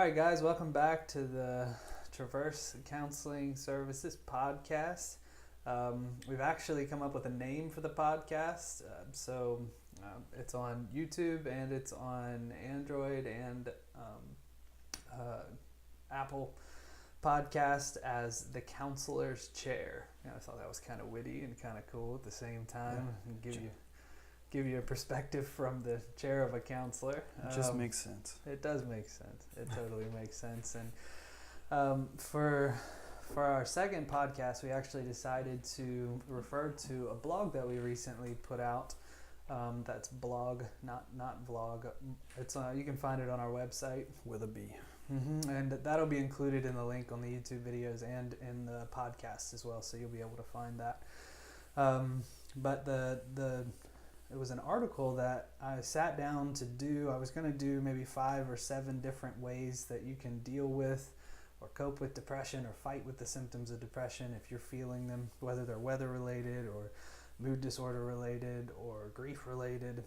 right, guys, welcome back to the Traverse Counseling Services podcast. We've actually come up with a name for the podcast. It's on YouTube and it's on Android and Apple Podcast as The Counselor's Chair. I thought that was kind of witty and kind of cool at the same time. And give you a perspective from the chair of a counselor. It just makes sense. It does make sense. It totally makes sense. And for our second podcast, we actually decided to refer to a blog that we recently put out. That's blog, not vlog. It's you can find it on our website With a B. Mm-hmm. And that'll be included in the link on the YouTube videos and in the podcast as well, so you'll be able to find that. But it was an article that I sat down to do. I was going to do maybe 5 or 7 different ways that you can deal with or cope with depression or fight with the symptoms of depression if you're feeling them, whether they're weather related or mood disorder related or grief related.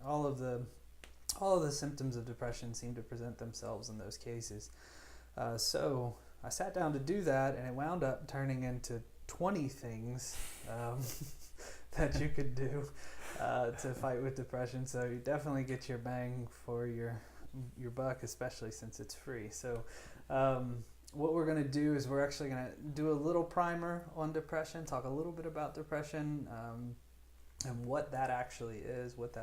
All of the symptoms of depression seem to present themselves in those cases. So I sat down to do that, and it wound up turning into 20 things that you could do to fight with depression. So you definitely get your bang for your buck, especially since it's free. So what we're going to do is we're actually going to do a little primer on depression, talk a little bit about depression, and what that actually is, what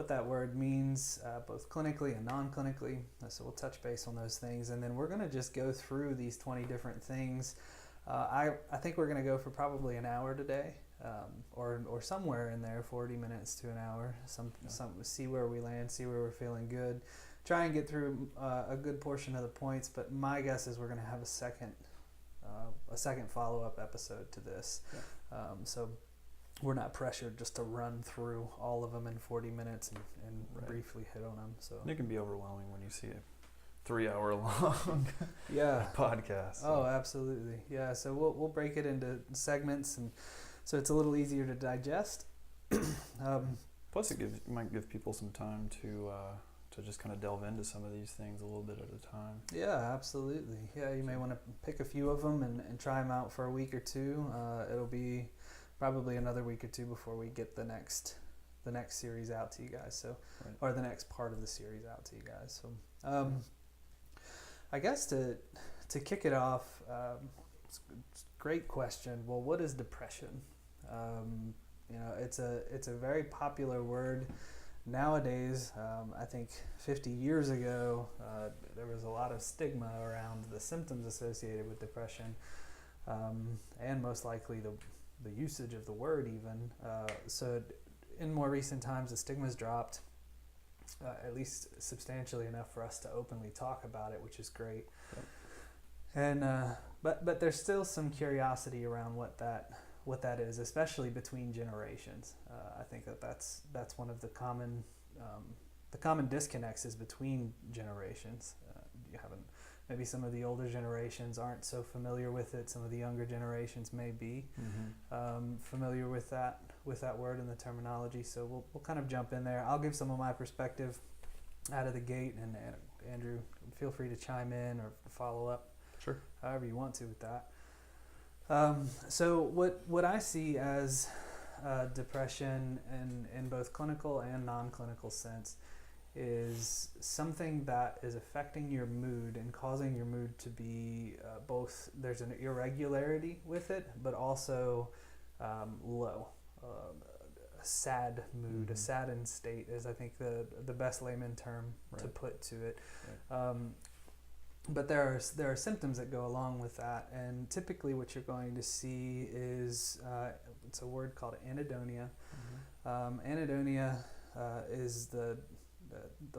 that word means, both clinically and non-clinically. So we'll touch base on those things, and then we're going to just go through these 20 different things. I think we're going to go for probably an hour today, or somewhere in there, 40 minutes to an hour. See where we land, see where we're feeling good. Try and get through a good portion of the points, but my guess is we're going to have a second follow-up episode to this. Yeah. So we're not pressured just to run through all of them in 40 minutes and right. Briefly hit on them. So it can be overwhelming when you see a 3-hour long podcast. So. Oh, absolutely. Yeah. So we'll break it into segments, and so it's a little easier to digest. Plus, it might give people some time to just kind of delve into some of these things a little bit at a time. Yeah, absolutely. Yeah, you may want to pick a few of them and try them out for a week or two. It'll be probably another week or two before we get the next series out to you guys. So, right. Or the next part of the series out to you guys. So, I guess to kick it off, it's a great question. Well, what is depression? It's a very popular word nowadays. I think 50 years ago, there was a lot of stigma around the symptoms associated with depression, and most likely the usage of the word even. So in more recent times, the stigma's dropped, at least substantially enough for us to openly talk about it, which is great. Right. And but there's still some curiosity around what that is, especially between generations. I think that's one of the common disconnects is between generations. Maybe some of the older generations aren't so familiar with it. Some of the younger generations may be familiar with that word and the terminology. So we'll kind of jump in there. I'll give some of my perspective out of the gate, and Andrew, feel free to chime in or follow up. Sure. However you want to with that. So what I see as depression in both clinical and non-clinical sense is something that is affecting your mood and causing your mood to be both, there's an irregularity with it, but also low. A sad mood, a saddened state is, I think, the best layman term right. to put to it. Right. But there are symptoms that go along with that, and typically what you're going to see is it's a word called anhedonia. Mm-hmm. Anhedonia is the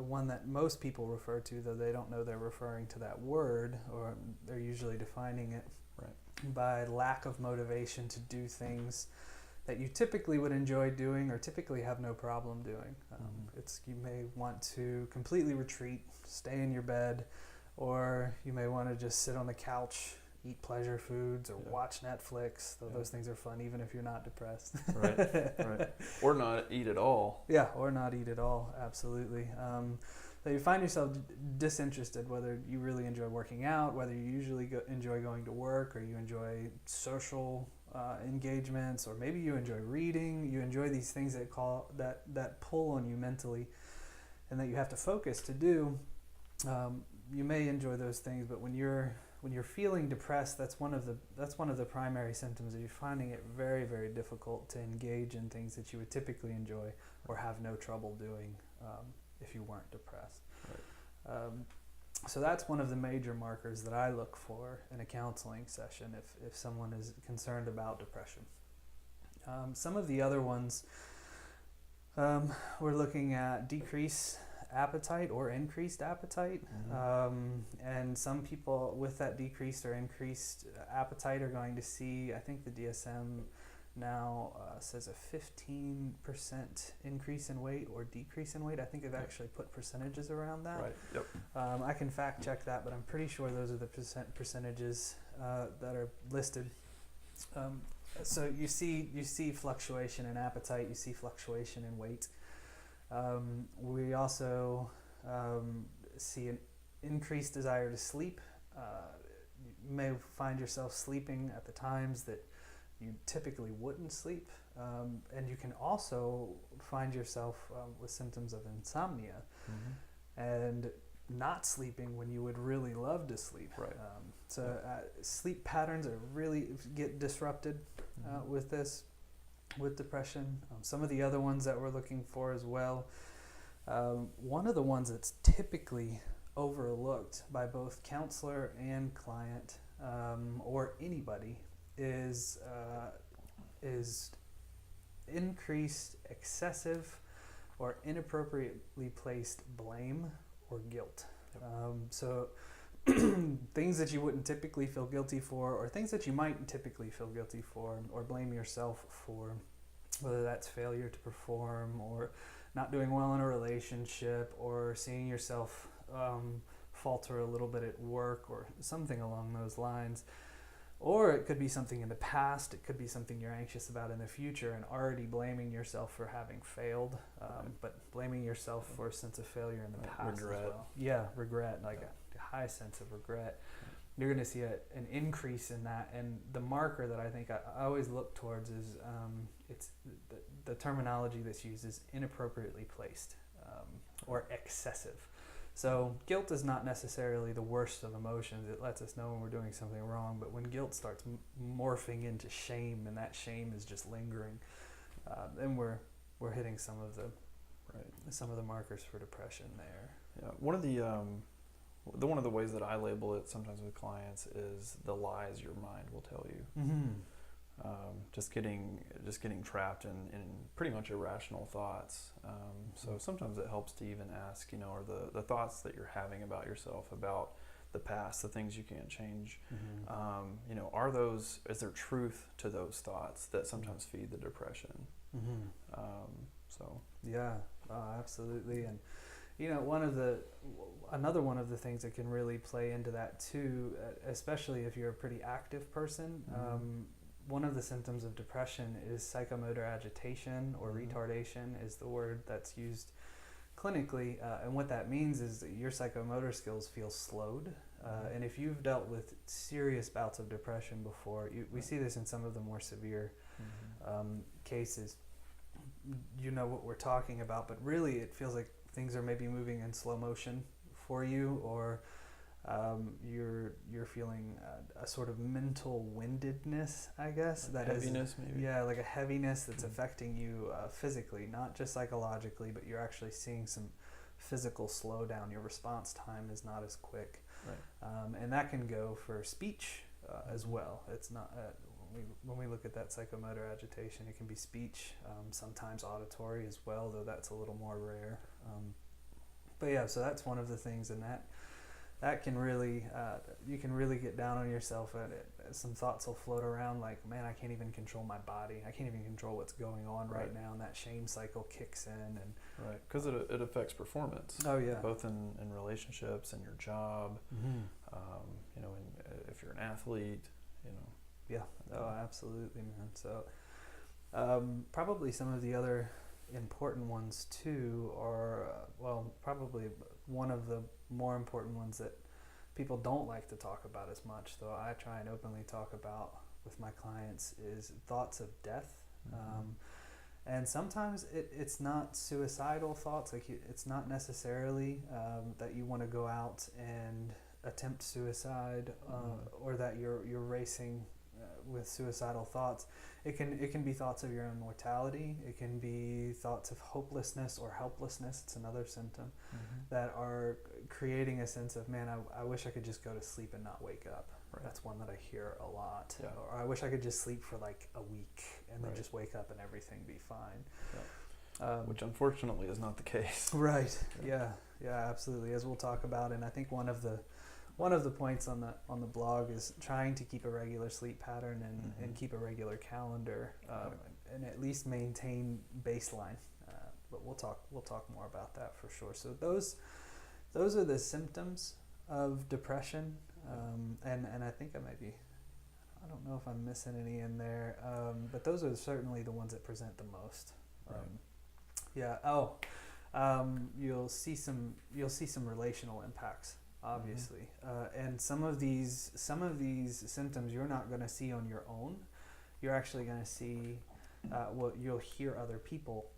one that most people refer to, though they don't know they're referring to that word, or they're usually defining it right. by lack of motivation to do things that you typically would enjoy doing or typically have no problem doing. You may want to completely retreat, stay in your bed, or you may want to just sit on the couch, eat pleasure foods, or watch Netflix. Though those things are fun even if you're not depressed. Right. Or not eat at all. Yeah, or not eat at all, absolutely. that you find yourself disinterested, whether you really enjoy working out, whether you usually enjoy going to work, or you enjoy social engagements, or maybe you enjoy reading. You enjoy these things that pull on you mentally, and that you have to focus to do. You may enjoy those things, but when you're feeling depressed, that's one of the primary symptoms that you're finding it very, very difficult to engage in things that you would typically enjoy or have no trouble doing if you weren't depressed. Right. So that's one of the major markers that I look for in a counseling session if someone is concerned about depression. Some of the other ones, we're looking at decreased appetite or increased appetite. And some people with that decreased or increased appetite are going to see, I think the DSM now says a 15% increase in weight or decrease in weight. I think they've actually put percentages around that. Right. Yep. I can fact check that, but I'm pretty sure those are the percentages that are listed. So you see fluctuation in appetite, you see fluctuation in weight. We also see an increased desire to sleep. You may find yourself sleeping at the times that you typically wouldn't sleep, and you can also find yourself with symptoms of insomnia and not sleeping when you would really love to sleep. Right. Sleep patterns are really get disrupted with this. With depression. Some of the other ones that we're looking for as well, one of the ones that's typically overlooked by both counselor and client, or anybody, is increased excessive or inappropriately placed blame or guilt. So things that you wouldn't typically feel guilty for, or things that you might typically feel guilty for or blame yourself for, whether that's failure to perform, or not doing well in a relationship, or seeing yourself falter a little bit at work, or something along those lines. Or it could be something in the past, it could be something you're anxious about in the future, and already blaming yourself for having failed, but blaming yourself for a sense of failure in the past regret. as well. Yeah, regret, like a high sense of regret. You're going to see an increase in that, and the marker that I think I always look towards is it's the terminology that's used is inappropriately placed or excessive. So guilt is not necessarily the worst of emotions. It lets us know when we're doing something wrong, but when guilt starts morphing into shame, and that shame is just lingering, then we're hitting some of the markers for depression there. Yeah, one of the ways that I label it sometimes with clients is the lies your mind will tell you. Just getting trapped in pretty much irrational thoughts. So sometimes it helps to even ask, are the thoughts that you're having about yourself, about the past, the things you can't change, is there truth to those thoughts that sometimes feed the depression? Yeah, absolutely. And another one of the things that can really play into that too, especially if you're a pretty active person, one of the symptoms of depression is psychomotor agitation, or retardation is the word that's used clinically. And what that means is that your psychomotor skills feel slowed. And if you've dealt with serious bouts of depression before, we see this in some of the more severe cases. You know what we're talking about, but really it feels like things are maybe moving in slow motion for you, or you're feeling a sort of mental windedness, I guess. Like heaviness, maybe? Yeah, like a heaviness that's affecting you physically, not just psychologically, but you're actually seeing some physical slowdown. Your response time is not as quick. Right. And that can go for speech as well. It's not... when we look at that psychomotor agitation, it can be speech, sometimes auditory as well, though that's a little more rare. But yeah, so that's one of the things, and that can really, you can really get down on yourself at it. Some thoughts will float around like, man, I can't even control my body. I can't even control what's going on right now, and that shame cycle kicks in. And right, because it affects performance. Oh yeah. Both in relationships and your job, if you're an athlete, Yeah, absolutely, man. So probably some of the other important ones too are, probably one of the more important ones that people don't like to talk about as much, though I try and openly talk about with my clients, is thoughts of death. And sometimes it's not suicidal thoughts. Like it's not necessarily that you want to go out and attempt suicide, or that you're racing with suicidal thoughts. It can be thoughts of your own mortality. It can be thoughts of hopelessness or helplessness. It's another symptom that are creating a sense of, man, I wish I could just go to sleep and not wake up. Right. That's one that I hear a lot. Yeah. Or I wish I could just sleep for like a week and then Right. just wake up and everything be fine. Yeah. Which unfortunately is not the case. Right. Yeah, absolutely. As we'll talk about, and I think one of the points on the blog is trying to keep a regular sleep pattern and keep a regular calendar, and at least maintain baseline. But we'll talk more about that for sure. So those are the symptoms of depression, and I think I don't know if I'm missing any in there, but those are certainly the ones that present the most. You'll see some relational impacts, obviously, and some of these symptoms you're not going to see on your own. You're actually going to see you'll hear other people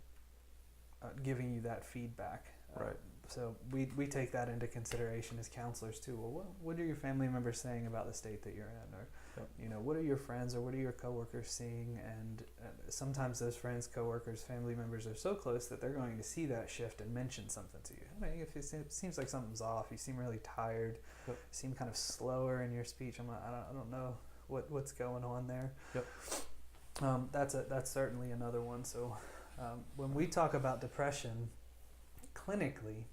giving you that feedback. Right. So we take that into consideration as counselors too. Well, what are your family members saying about the state that you're in, or what are your friends or what are your coworkers seeing? And sometimes those friends, coworkers, family members are so close that they're going to see that shift and mention something to you. I mean, if it seems like something's off, you seem really tired, you seem kind of slower in your speech. I don't know what's going on there. That's certainly another one. So when we talk about depression clinically,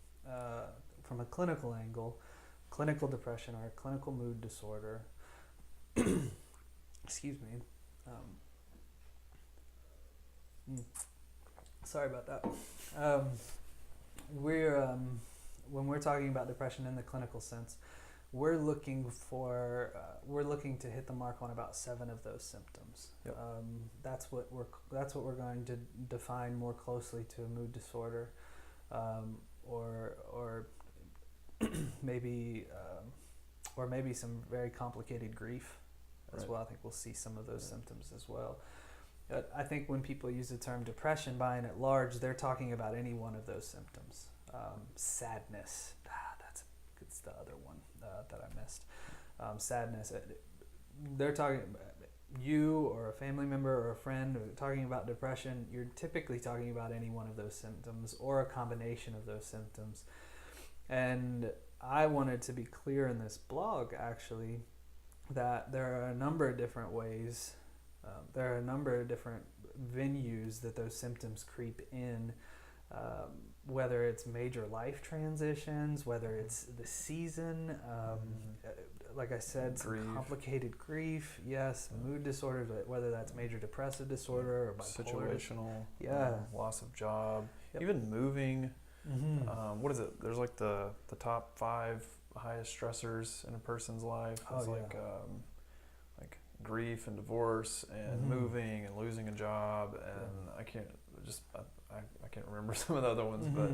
from a clinical angle, clinical depression or clinical mood disorder, excuse me, sorry about that. When we're talking about depression in the clinical sense, we're looking to hit the mark on about 7 of those symptoms. That's what we're going to define more closely to a mood disorder, or maybe some very complicated grief as well. I think we'll see some of those symptoms as well. I think when people use the term depression by and at large, they're talking about any one of those symptoms. Sadness, it's the other one that I missed. Sadness, they're talking, you or a family member or a friend talking about depression, you're typically talking about any one of those symptoms or a combination of those symptoms. And I wanted to be clear in this blog, actually, that there are a number of different ways, there are a number of different venues that those symptoms creep in, whether it's major life transitions, whether it's the season, like I said, some complicated grief, mood disorders, whether that's major depressive disorder or bipolar. Situational, loss of job, even moving. What is it? There's like the top 5 highest stressors in a person's life. It's like grief and divorce and moving and losing a job, and I can't remember some of the other ones, but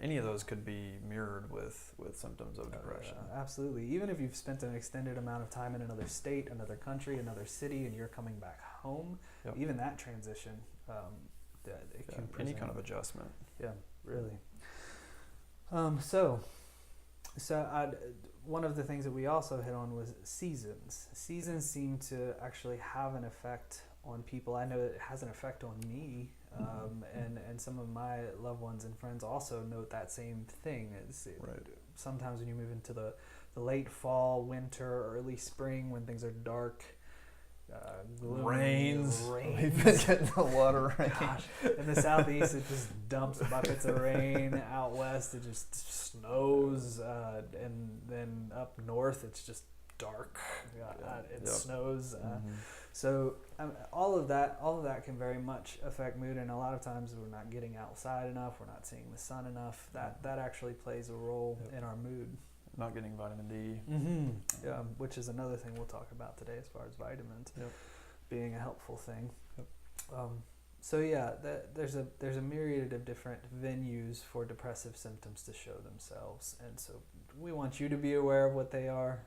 any of those could be mirrored with symptoms of depression. Absolutely. Even if you've spent an extended amount of time in another state, another country, another city, and you're coming back home, even that transition, it can present any kind of adjustment. Yeah, really. One of the things that we also hit on was seasons. Seasons seem to actually have an effect on people. I know it has an effect on me, and some of my loved ones and friends also note that same thing. Sometimes when you move into the late fall, winter, early spring, when things are dark, rains. We've been getting a lot of rain. Gosh, in the southeast, it just dumps buckets of rain. Out west, it just snows, and then up north, it's just dark. It snows. So all of that can very much affect mood, and a lot of times we're not getting outside enough, we're not seeing the sun enough. That actually plays a role in our mood. Not getting vitamin D. Which is another thing we'll talk about today as far as vitamins being a helpful thing. So yeah, there's a myriad of different venues for depressive symptoms to show themselves, and so we want you to be aware of what they are.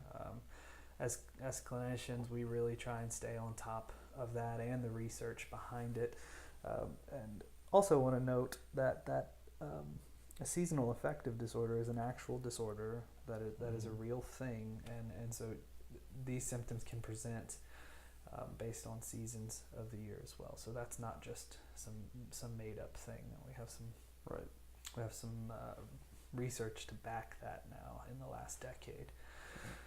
As clinicians, we really try and stay on top of that and the research behind it, and also want to note that a seasonal affective disorder is an actual disorder that is a real thing, and so these symptoms can present based on seasons of the year as well. So that's not just some made up thing. We have some Right. we have some research to back that now in the last decade.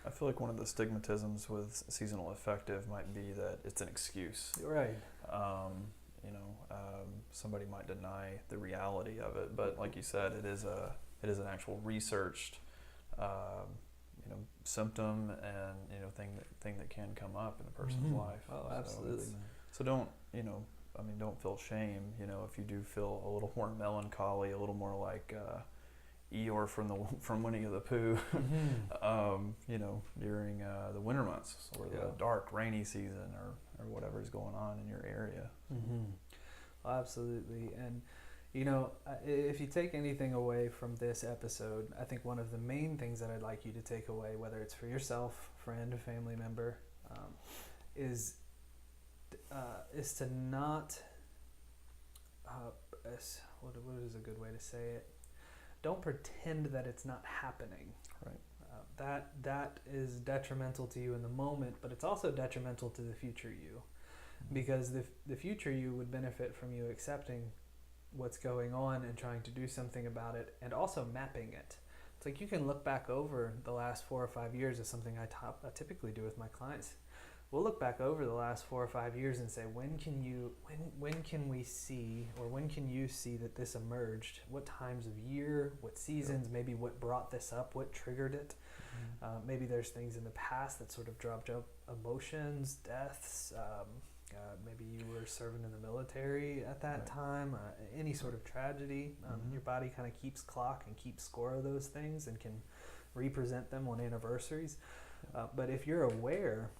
I feel like one of the stigmatisms with seasonal affective might be that it's an excuse. Right. Somebody might deny the reality of it, but like you said, it is an actual researched symptom and thing that can come up in a person's life. Oh, absolutely. So don't don't feel shame. If you do feel a little more melancholy, a little more like Eeyore from Winnie the Pooh, during the winter months or the dark rainy season or whatever is going on in your area. Well, absolutely. And if you take anything away from this episode, I think one of the main things that I'd like you to take away, whether it's for yourself, friend, family member, is to not what is a good way to say it? Don't pretend that it's not happening. Right. That is detrimental to you in the moment, but it's also detrimental to the future you, because the future you would benefit from you accepting what's going on and trying to do something about it, and also mapping it. It's like you can look back over the last 4 or 5 years is something I typically do with my clients. We'll look back over the last 4 or 5 years and say, when can we see, or when can you see that this emerged? What times of year, what seasons, maybe what brought this up, what triggered it? Maybe there's things in the past that sort of dropped up, emotions, deaths, maybe you were serving in the military at that time, any sort of tragedy. Your body kind of keeps clock and keeps score of those things and can represent them on anniversaries. But if you're aware,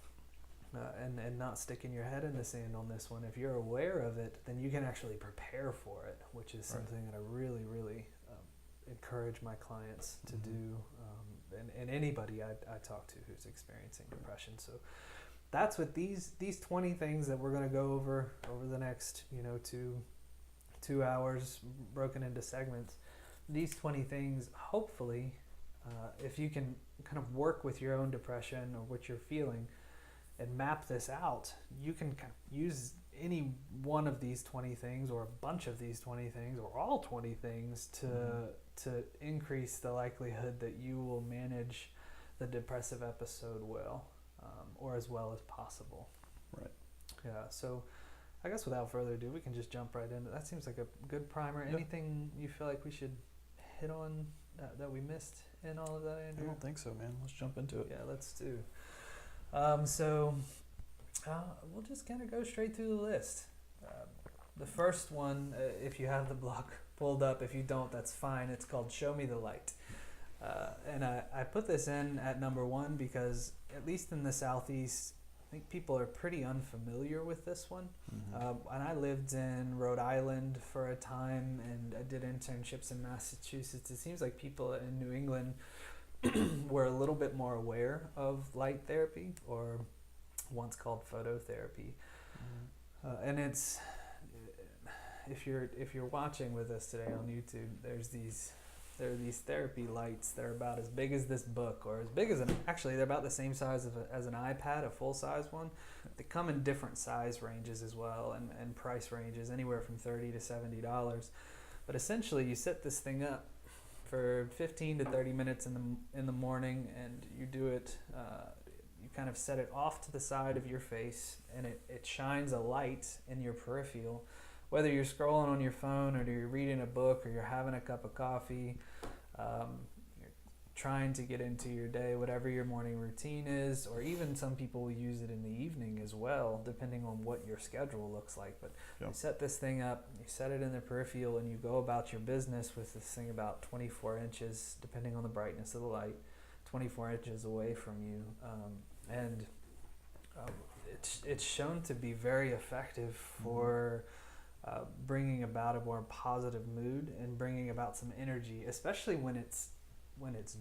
and not sticking your head in the sand on this one, if you're aware of it, then you can actually prepare for it, which is something that I really, really encourage my clients to do, and anybody I talk to who's experiencing depression. So that's what these 20 things that we're going to go over the next 2 hours, broken into segments. These 20 things, hopefully, if you can kind of work with your own depression or what you're feeling and map this out, you can kind of use any one of these 20 things or a bunch of these 20 things or all 20 things to increase the likelihood that you will manage the depressive episode well, or as well as possible. Right. Yeah, so I guess without further ado, we can just jump right into it. That seems like a good primer. Yep. Anything you feel like we should hit on that we missed in all of that, Andrew? I don't think so, man. Let's jump into it. Yeah, let's do. We'll just kind of go straight through the list. The first one, if you have the block pulled up, if you don't, that's fine. It's called Show Me the Light. And I put this in at number 1 because, at least in the Southeast, I think people are pretty unfamiliar with this one. And I lived in Rhode Island for a time, and I did internships in Massachusetts. It seems like people in New England were a little bit more aware of light therapy, or once called phototherapy. And it's, if you're watching with us today on YouTube, there are these therapy lights. They're about as big as this book, or as big as they're about the same size as an iPad, a full size one. They come in different size ranges as well, and price ranges anywhere from $30 to $70. But essentially, you set this thing up for 15 to 30 minutes in the morning, and you do it. You kind of set it off to the side of your face, and it shines a light in your peripheral. Whether you're scrolling on your phone, or you're reading a book, or you're having a cup of coffee, you're trying to get into your day, whatever your morning routine is, or even some people will use it in the evening as well, depending on what your schedule looks like. But you set this thing up, you set it in the peripheral, and you go about your business with this thing about 24 inches, depending on the brightness of the light, 24 inches away from you. It's shown to be very effective for bringing about a more positive mood and bringing about some energy, especially when it's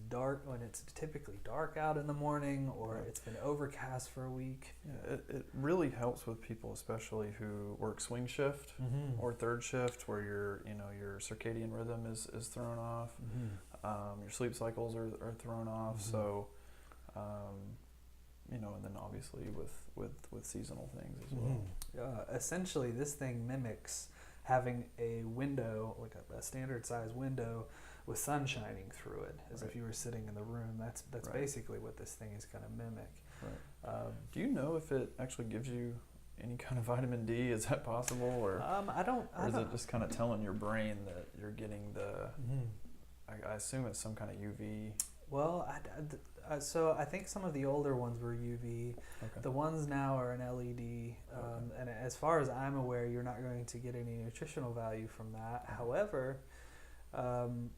dark, when it's typically dark out in the morning, or it's been overcast for a week. Yeah, it really helps with people, especially who work swing shift or third shift, where your circadian rhythm is thrown off, your sleep cycles are thrown off. So, and then obviously with seasonal things as well. Essentially, this thing mimics having a window, like a standard size window, with sun shining through it, as if you were sitting in the room. That's basically what this thing is going to mimic. Right. Do you know if it actually gives you any kind of vitamin D? Is that possible, or I don't. Or is it just kind of telling your brain that you're getting the? I assume it's some kind of UV. Well, so I think some of the older ones were UV. Okay. The ones now are an LED. And as far as I'm aware, you're not going to get any nutritional value from that. However,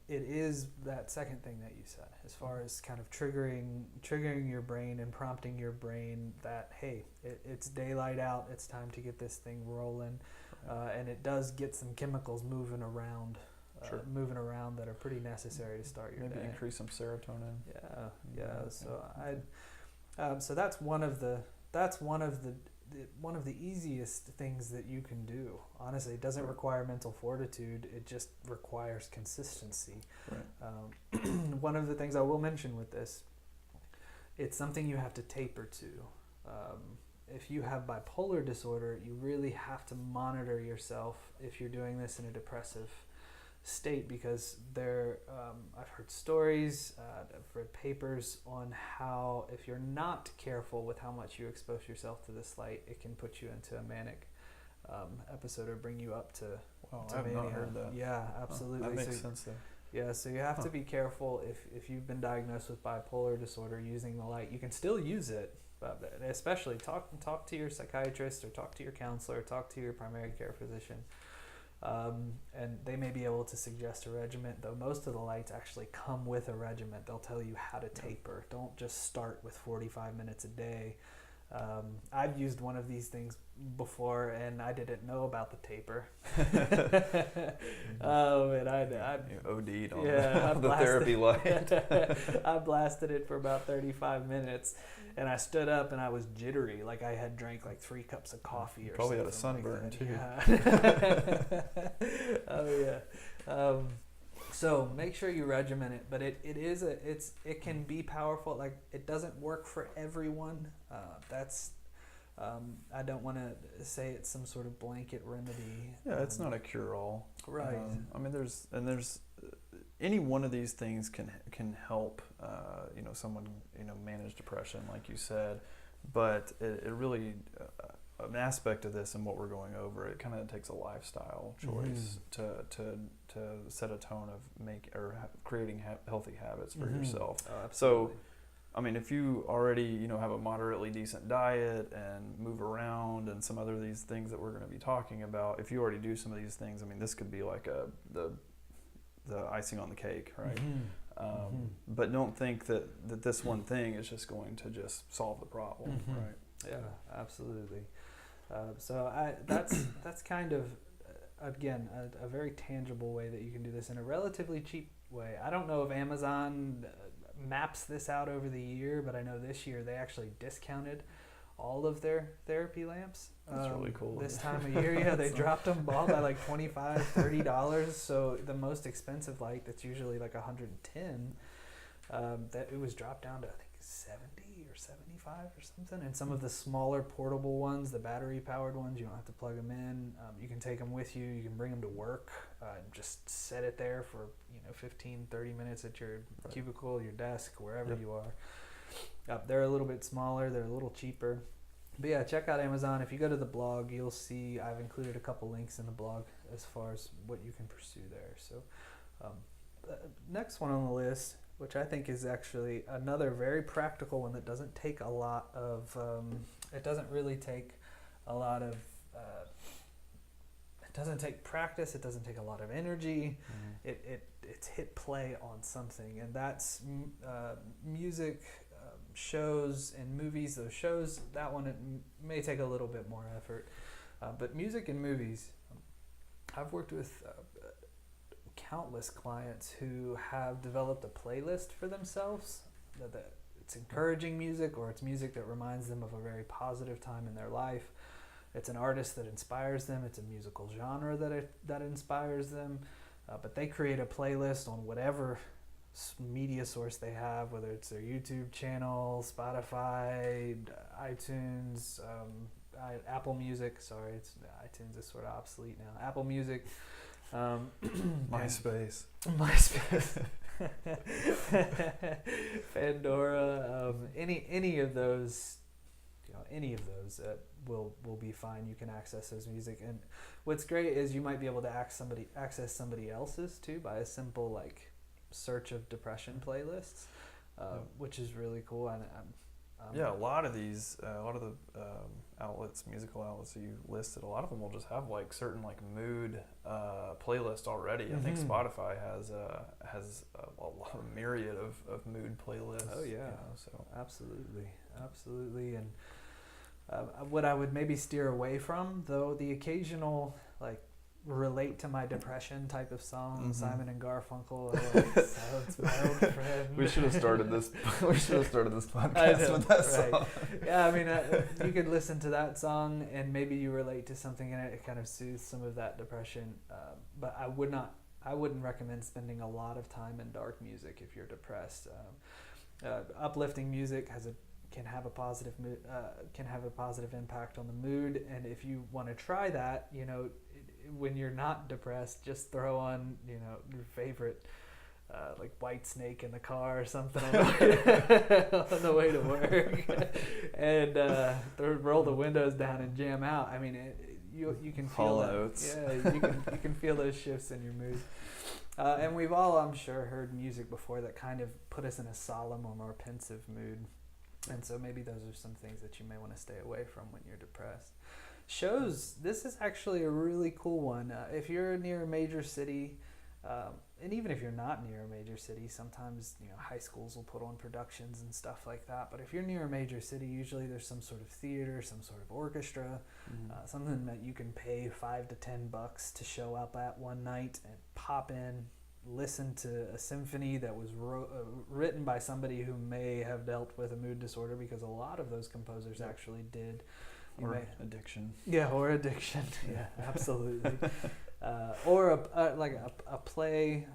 it is that second thing that you said, as far as kind of triggering your brain and prompting your brain that, hey, it's daylight out, it's time to get this thing rolling. And it does get some chemicals moving around that are pretty necessary to start your day. Maybe increase some serotonin. So that's one of the easiest things that you can do. Honestly, it doesn't require mental fortitude. It just requires consistency. Right. One of the things I will mention with this, it's something you have to taper to. If you have bipolar disorder, you really have to monitor yourself if you're doing this in a depressive state, because I've heard stories, I've read papers on how if you're not careful with how much you expose yourself to this light, it can put you into a manic episode or bring you up to I have mania. not heard that. Yeah, absolutely. That makes sense though. Yeah, so you have to be careful if you've been diagnosed with bipolar disorder using the light. You can still use it, but especially talk to your psychiatrist, or talk to your counselor, talk to your primary care physician. And they may be able to suggest a regimen, though most of the lights actually come with a regimen. They'll tell you how to taper. Don't just start with 45 minutes a day. I've used one of these things before, and I didn't know about the taper. And I OD'd on the therapy light. I blasted it for about 35 minutes, and I stood up and I was jittery, like I had drank like 3 cups of coffee or probably something. Probably had a sunburn too. So make sure you regimen it, but it can be powerful. Like, it doesn't work for everyone. I don't want to say it's some sort of blanket remedy. Yeah, it's not a cure-all. Right. I mean, there's any one of these things can help someone manage depression, like you said, but it really an aspect of this and what we're going over, it kind of takes a lifestyle choice to set a tone of creating healthy habits for yourself. Oh, absolutely. So, I mean, if you already have a moderately decent diet and move around and some other of these things that we're going to be talking about, if you already do some of these things, I mean, this could be like the icing on the cake, right? But don't think that this one thing is just going to just solve the problem, right? Yeah, absolutely. So that's kind of, again, a very tangible way that you can do this in a relatively cheap way. I don't know if Amazon maps this out over the year, but I know this year they actually discounted all of their therapy lamps. That's really cool. This time of year, yeah, they dropped them all by like $25, $30. So the most expensive light, that's usually like $110, that it was dropped down to, I think, 70 or 75 or something. And some of the smaller portable ones, the battery powered ones, you don't have to plug them in. You can take them with you. You can bring them to work. Just set it there for 15, 30 minutes at your cubicle, your desk, wherever you are. They're a little bit smaller. They're a little cheaper. But yeah, check out Amazon. If you go to the blog, you'll see I've included a couple links in the blog as far as what you can pursue there. So next one on the list, which I think is actually another very practical one that doesn't take a lot of, it doesn't really take a lot of, it doesn't take practice, it doesn't take a lot of energy, it's hit play on something, and that's music, shows and movies. Those shows, that one, it may take a little bit more effort, but music and movies, I've worked with countless clients who have developed a playlist for themselves that it's encouraging music, or it's music that reminds them of a very positive time in their life. It's an artist that inspires them. It's a musical genre that inspires them. But they create a playlist on whatever media source they have, whether it's their YouTube channel, Spotify, iTunes, Apple Music. Sorry, iTunes is sort of obsolete now. Apple Music. MySpace. Pandora, any of those, any of those will be fine. You can access those music, and what's great is you might be able to access somebody else's too by a simple like search of depression playlists, which is really cool. And yeah, a lot of the outlets, musical outlets that you listed, a lot of them will just have like certain like mood playlist already. I think Spotify has a myriad of mood playlists. Oh yeah, so absolutely. And what I would maybe steer away from, though, the occasional like relate to my depression type of song, Simon and Garfunkel, Silence My Old Friend. We should have started this podcast with that song. Yeah, I mean, you could listen to that song and maybe you relate to something in it. It kind of soothes some of that depression. But I wouldn't recommend spending a lot of time in dark music if you're depressed. Uplifting music can have a positive impact on the mood, and if you want to try that, when you're not depressed, just throw on your favorite like White Snake in the car or something on the way to work, and roll the windows down and jam out. I mean, you can feel that. Yeah, you can feel those shifts in your mood. And we've all, I'm sure, heard music before that kind of put us in a solemn or more pensive mood. And so maybe those are some things that you may want to stay away from when you're depressed. Shows, this is actually a really cool one. If you're near a major city, and even if you're not near a major city, sometimes high schools will put on productions and stuff like that. But if you're near a major city, usually there's some sort of theater, some sort of orchestra, something that you can pay $5 to $10 to show up at one night and pop in, listen to a symphony that was written by somebody who may have dealt with a mood disorder, because a lot of those composers actually did. Addiction. Yeah, or addiction. Yeah, absolutely. Or a play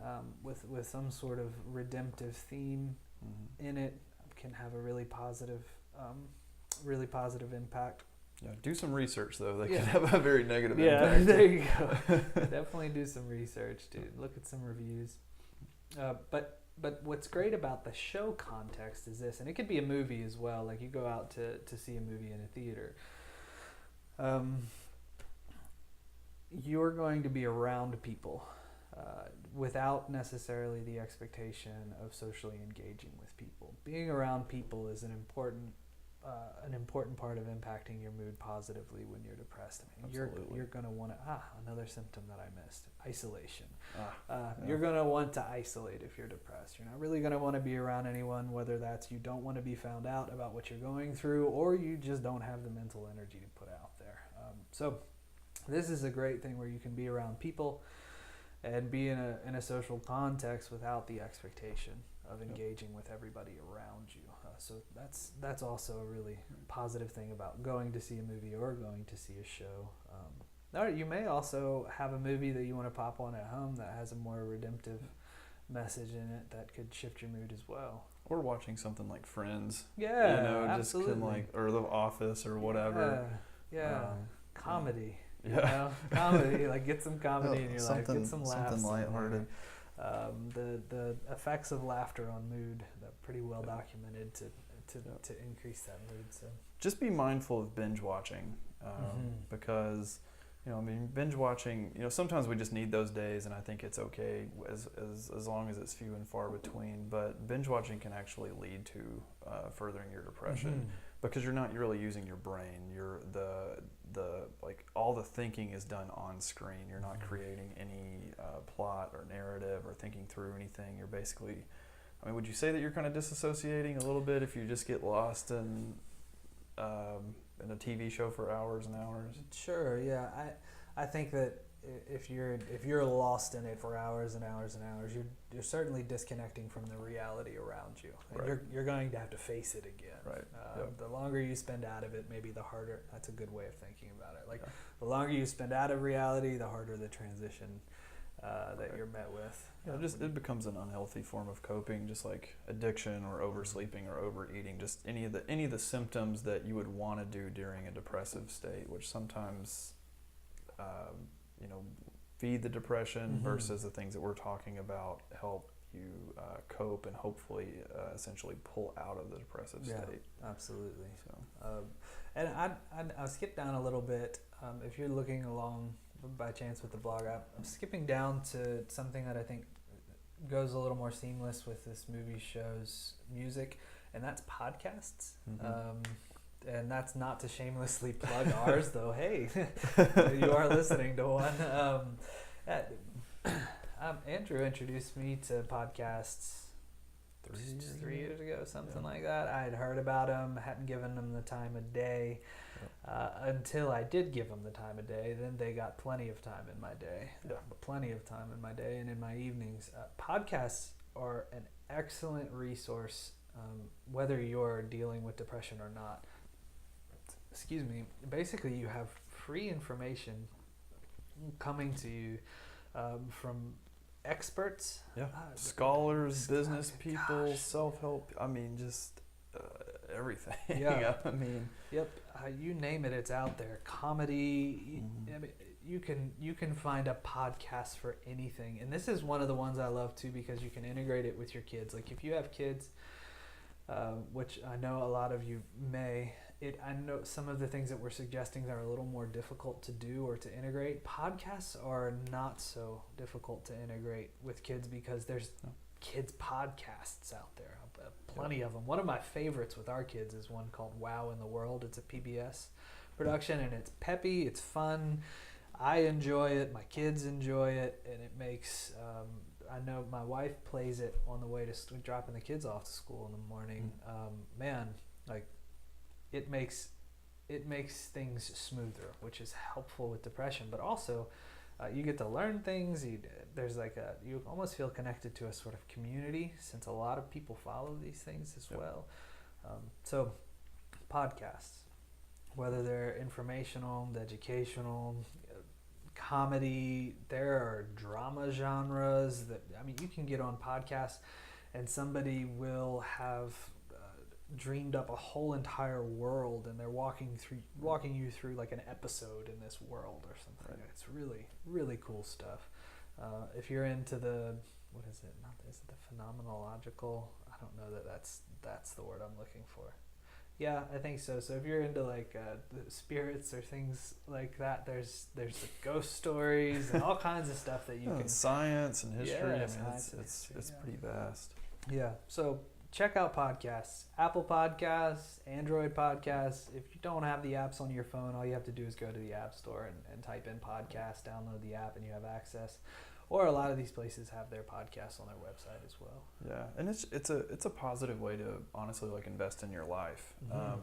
with some sort of redemptive theme in it can have a really positive impact. Yeah, do some research though. They can have a very negative impact. Yeah, there you go. Definitely do some research, dude. Look at some reviews. But what's great about the show context is this, and it could be a movie as well. Like you go out to see a movie in a theater. You're going to be around people without necessarily the expectation of socially engaging with people. Being around people is an important part of impacting your mood positively when you're depressed. I mean, you're going to want to, another symptom that I missed, isolation. You're going to want to isolate if you're depressed. You're not really going to want to be around anyone, whether that's you don't want to be found out about what you're going through, or you just don't have the mental energy to put out there. So this is a great thing where you can be around people and be in a social context without the expectation of engaging with everybody around you. So that's also a really positive thing about going to see a movie or going to see a show. You may also have a movie that you want to pop on at home that has a more redemptive message in it that could shift your mood as well. Or watching something like Friends. Yeah, absolutely. Just or The Office or whatever. Yeah. Comedy. Comedy. Like get some comedy in your life. Get some laughs. Something lighthearted. The effects of laughter on mood, that pretty well documented to increase that mood. So just be mindful of binge watching, because binge watching, sometimes we just need those days, and I think it's okay as long as it's few and far between. But binge watching can actually lead to furthering your depression, because you're not really using your brain. You're all the thinking is done on screen. You're not creating any plot or narrative or thinking through anything. You're basically, would you say that you're kind of disassociating a little bit if you just get lost in a TV show for hours and hours? Sure, yeah. I think that if you're lost in it for hours and hours and hours, you're certainly disconnecting from the reality around you. And Right. you're going to have to face it again. Right. The longer you spend out of it, maybe the harder. That's a good way of thinking about it. Like Yeah. the longer you spend out of reality, the harder the transition that you're met with. Yeah, it becomes an unhealthy form of coping, just like addiction or oversleeping or overeating. Just any of the symptoms that you would want to do during a depressive state, which sometimes, feed the depression versus the things that we're talking about help you cope and hopefully essentially pull out of the depressive state. Absolutely. So, and I'll skip down a little bit. If you're looking along by chance with the blog, I'm skipping down to something that I think goes a little more seamless with this movie show's music, and that's podcasts. And that's not to shamelessly plug ours, though. Hey, you are listening to one. Andrew introduced me to podcasts 3 years ago, something like that. I had heard about them, hadn't given them the time of day until I did give them the time of day. Then they got plenty of time in my day, plenty of time in my day and in my evenings. Podcasts are an excellent resource, whether you're dealing with depression or not. Excuse me. Basically, you have free information coming to you from experts, scholars, business people, self-help. I mean, just everything. Yeah. I mean, you name it, it's out there. Comedy. I mean, you can find a podcast for anything, and this is one of the ones I love too because you can integrate it with your kids. Like if you have kids, which I know a lot of you may. I know some of the things that we're suggesting are a little more difficult to do or to integrate. Podcasts are not so difficult to integrate with kids because there's kids podcasts out there, plenty of them. One of my favorites with our kids is one called Wow in the World. It's a PBS production, and it's peppy, it's fun. I enjoy it, my kids enjoy it, and it makes I know my wife plays it on the way to dropping the kids off to school in the morning. It makes things smoother, which is helpful with depression, but also you get to learn things. You almost feel connected to a sort of community since a lot of people follow these things as well. So podcasts, whether they're informational, educational, comedy, there are drama genres you can get on podcasts and somebody will have dreamed up a whole entire world and they're walking you through like an episode in this world or something. Right. It's really, really cool stuff. If you're into the is it the phenomenological? I don't know that's the word I'm looking for. Yeah, I think so. So if you're into like the spirits or things like that, there's the ghost stories and all kinds of stuff that you can. Science and history. Yeah, it's pretty vast. Yeah. So check out podcasts. Apple Podcasts, Android Podcasts. If you don't have the apps on your phone, all you have to do is go to the App Store and type in podcast, download the app, and you have access. Or a lot of these places have their podcasts on their website as well. Yeah, and it's a positive way to honestly like invest in your life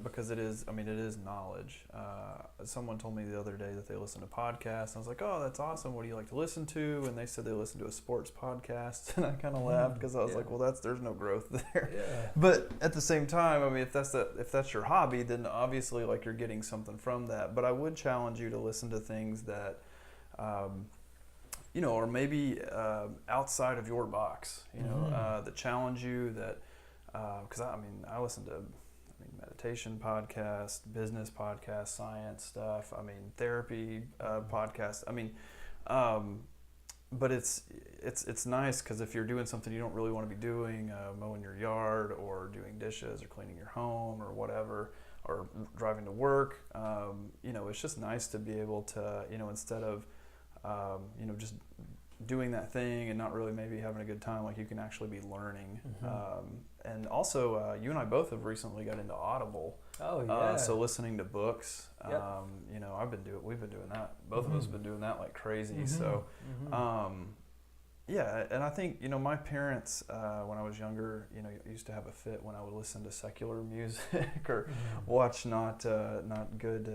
because it is knowledge. Someone told me the other day that they listen to podcasts. And I was like, oh, that's awesome. What do you like to listen to? And they said they listen to a sports podcast, and I kind of laughed because I was like, well, there's no growth there. Yeah. But at the same time, I mean, if that's your hobby, then obviously like you're getting something from that. But I would challenge you to listen to things that. Or maybe outside of your box, that challenge you, that, because I listen to, meditation podcasts, business podcasts, science stuff, therapy podcasts, but it's nice because if you're doing something you don't really want to be doing, mowing your yard or doing dishes or cleaning your home or whatever, or driving to work, it's just nice to be able to, instead of, just doing that thing and not really maybe having a good time, like you can actually be learning. And also, you and I both have recently got into Audible. Oh yeah. So listening to books. Yep. We've been doing that. Both of us have been doing that like crazy. So, yeah, and I think my parents when I was younger, used to have a fit when I would listen to secular music or watch not good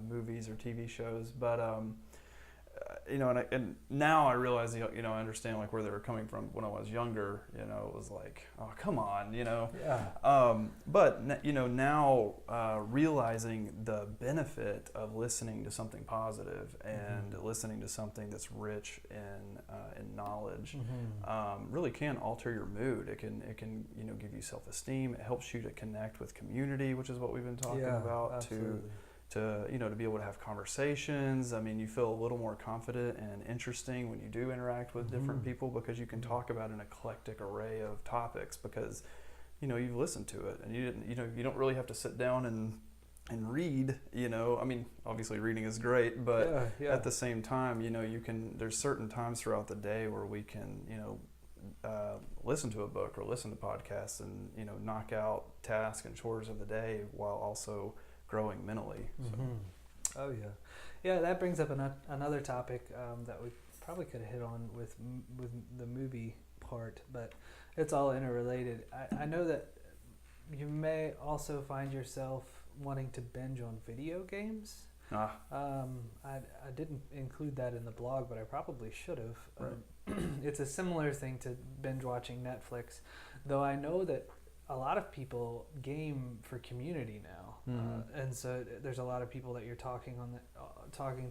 movies or TV shows, but and now I realize, I understand like where they were coming from. When I was younger, it was like, oh, come on, Yeah. But now realizing the benefit of listening to something positive and listening to something that's rich in knowledge, really can alter your mood. It can give you self-esteem. It helps you to connect with community, which is what we've been talking about. Absolutely. To be able to have conversations. I mean, you feel a little more confident and interesting when you do interact with different people, because you can talk about an eclectic array of topics, because you've listened to it, and you don't really have to sit down and read. I mean, obviously reading is great, but at the same time, there's certain times throughout the day where we can listen to a book or listen to podcasts and knock out tasks and chores of the day while also growing mentally. So. Oh yeah, that brings up another topic that we probably could have hit on with the movie part, but it's all interrelated. I know that you may also find yourself wanting to binge on video games. I didn't include that in the blog, but I probably should have. Right. It's a similar thing to binge watching Netflix, though I know that a lot of people game for community now, and so there's a lot of people that you're talking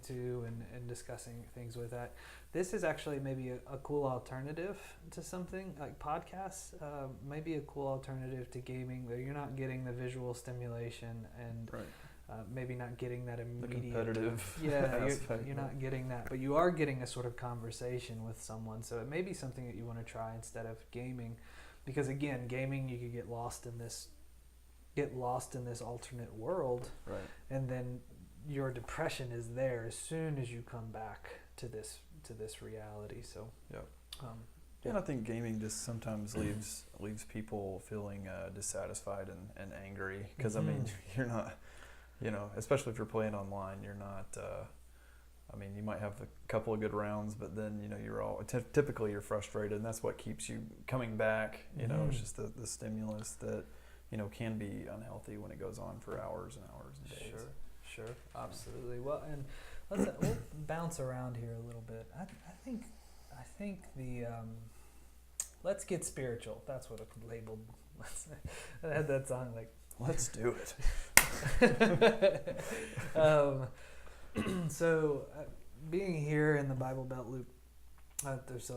to and discussing things with. That this is actually maybe a cool alternative to something like podcasts. Maybe a cool alternative to gaming, where you're not getting the visual stimulation and maybe not getting that immediate the competitive you're not getting that, but you are getting a sort of conversation with someone. So it may be something that you want to try instead of gaming. Because again, gaming, you could get lost in this alternate world, right? And then your depression is there as soon as you come back to this reality. So, and I think gaming just sometimes leaves people feeling dissatisfied and angry, because I mean, you're not, especially if you're playing online, you're not. I mean, you might have a couple of good rounds, but then you're typically you're frustrated, and that's what keeps you coming back. It's just the stimulus that can be unhealthy when it goes on for hours and hours and days. Sure, absolutely. Well, and we'll bounce around here a little bit. I think the let's get spiritual. That's what it labeled. I had that song like, let's do it. So, being here in the Bible Belt Loop, there's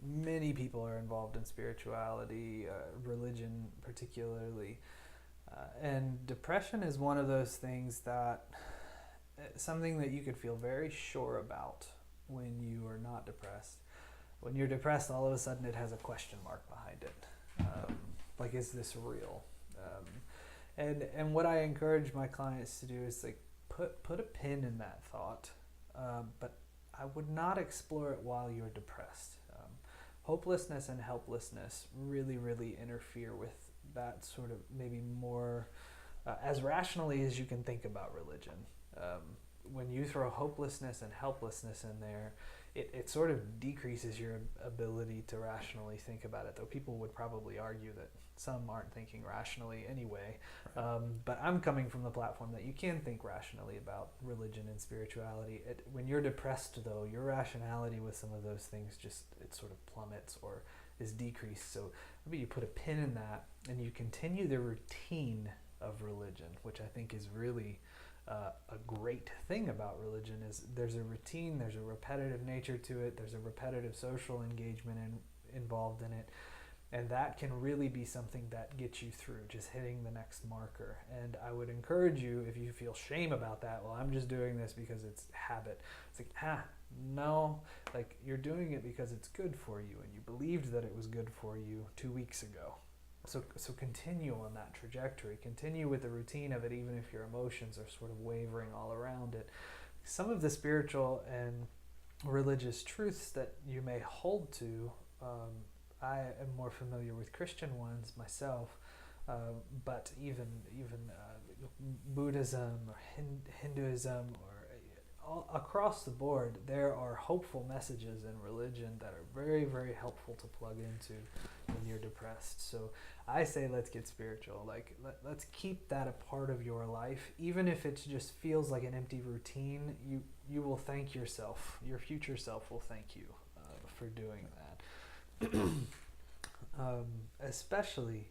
many people are involved in spirituality, religion particularly, and depression is one of those things that something that you could feel very sure about when you are not depressed. When you're depressed, all of a sudden it has a question mark behind it. Like, is this real? And what I encourage my clients to do is like, put a pin in that thought, but I would not explore it while you're depressed. Hopelessness and helplessness really, really interfere with that sort of maybe more as rationally as you can think about religion. When you throw hopelessness and helplessness in there, it sort of decreases your ability to rationally think about it, though people would probably argue that some aren't thinking rationally anyway. But I'm coming from the platform that you can think rationally about religion and spirituality. When you're depressed, though, your rationality with some of those things it sort of plummets or is decreased. So maybe you put a pin in that and you continue the routine of religion, which I think is really a great thing about religion. Is there's a routine, there's a repetitive nature to it, there's a repetitive social engagement involved in it. And that can really be something that gets you through, just hitting the next marker. And I would encourage you, if you feel shame about that, well, I'm just doing this because it's habit. It's like, no, like you're doing it because it's good for you, and you believed that it was good for you 2 weeks ago. So continue on that trajectory. Continue with the routine of it, even if your emotions are sort of wavering all around it. Some of the spiritual and religious truths that you may hold to, I am more familiar with Christian ones myself, but even Buddhism or Hinduism or across the board, there are hopeful messages in religion that are very, very helpful to plug into when you're depressed. So I say let's get spiritual. Like let's keep that a part of your life, even if it just feels like an empty routine. You will thank yourself. Your future self will thank you for doing that. Especially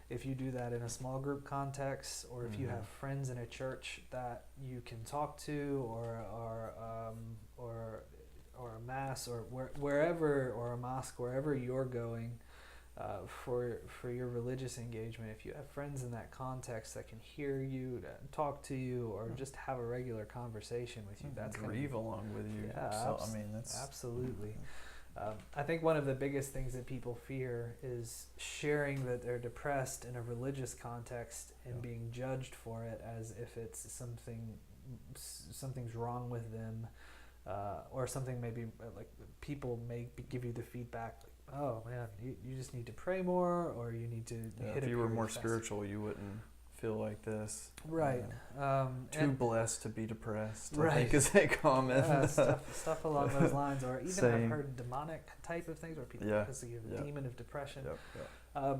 if you do that in a small group context, or if you have friends in a church that you can talk to, or a mass, or wherever, or a mosque, wherever you're going for your religious engagement. If you have friends in that context that can hear you, talk to you, or just have a regular conversation with you, that's grieve along with you. Yeah, So, I mean, that's absolutely. I think one of the biggest things that people fear is sharing that they're depressed in a religious context and being judged for it, as if it's something's wrong with them, or something. Maybe like people may give you the feedback, like, oh man, you just need to pray more, or you need to hit if a you were more fast. spiritual, you wouldn't feel like this. Right. Too blessed to be depressed, right. I think is a common stuff along those lines. Or even saying. I've heard demonic type of things, where people because you have a demon of depression. I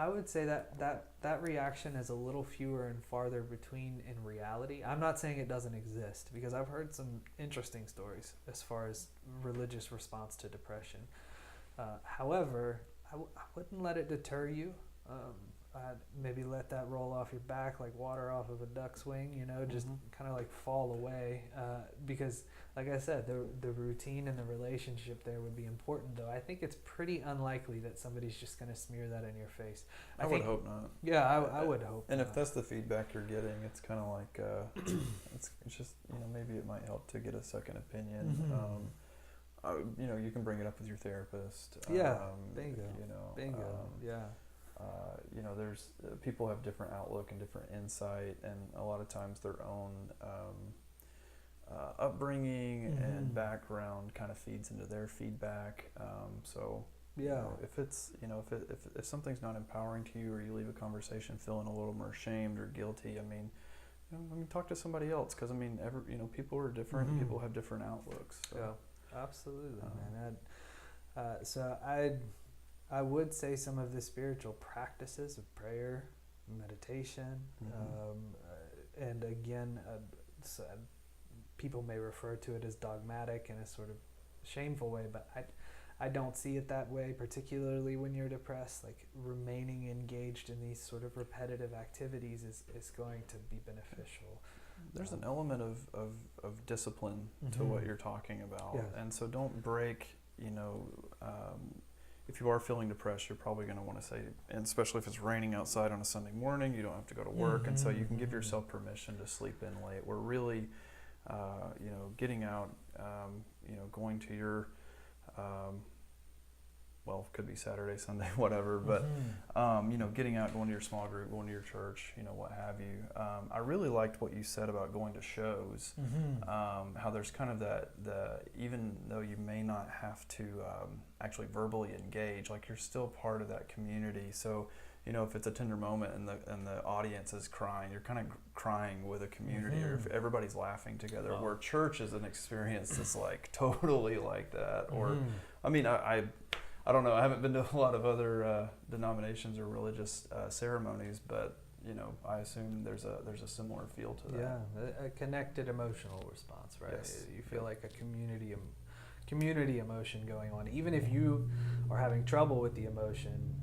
would say that reaction is a little fewer and farther between in reality. I'm not saying it doesn't exist, because I've heard some interesting stories as far as religious response to depression. However, I wouldn't let it deter you. I'd maybe let that roll off your back like water off of a duck's wing, just kind of like fall away, because like I said, the routine and the relationship there would be important. Though I think it's pretty unlikely that somebody's just going to smear that in your face. I would hope not. Yeah, I would hope and not. If that's the feedback you're getting, it's kind of like it's just maybe it might help to get a second opinion. You can bring it up with your therapist. Bingo. There's people have different outlook and different insight, and a lot of times their own upbringing and background kind of feeds into their feedback. If it's if something's not empowering to you, or you leave a conversation feeling a little more ashamed or guilty, I mean, talk to somebody else, because people are different. People have different outlooks. So. Yeah, absolutely, man. So I would say some of the spiritual practices of prayer, meditation, and again, people may refer to it as dogmatic in a sort of shameful way, but I don't see it that way, particularly when you're depressed. Like, remaining engaged in these sort of repetitive activities is going to be beneficial. There's an element of discipline to what you're talking about, and so don't break, if you are feeling depressed, you're probably going to want to say, and especially if it's raining outside on a Sunday morning, you don't have to go to work, and so you can give yourself permission to sleep in late. We're really, getting out, going to your, it could be Saturday, Sunday, whatever, but, getting out, going to your small group, going to your church, what have you. I really liked what you said about going to shows, how there's kind of even though you may not have to actually verbally engage, like, you're still part of that community. So, if it's a tender moment and the audience is crying, you're kind of crying with a community, or if everybody's laughing together, where church is an experience that's like totally like that. Or, I mean, I don't know. I haven't been to a lot of other denominations or religious ceremonies, but I assume there's a similar feel to that. Yeah, a connected emotional response, right? Yes. You feel like a community emotion going on, even if you are having trouble with the emotion.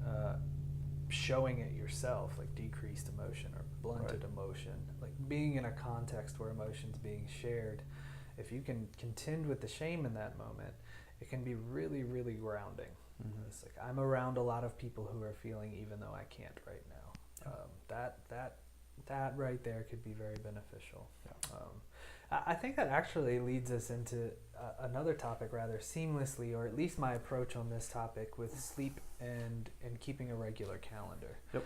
Showing it yourself, like decreased emotion or blunted emotion, like being in a context where emotion's being shared. If you can contend with the shame in that moment, it can be really, really grounding. It's like, I'm around a lot of people who are feeling, even though I can't right now. That right there could be very beneficial. I think that actually leads us into another topic rather seamlessly, or at least my approach on this topic with sleep and keeping a regular calendar. Yep.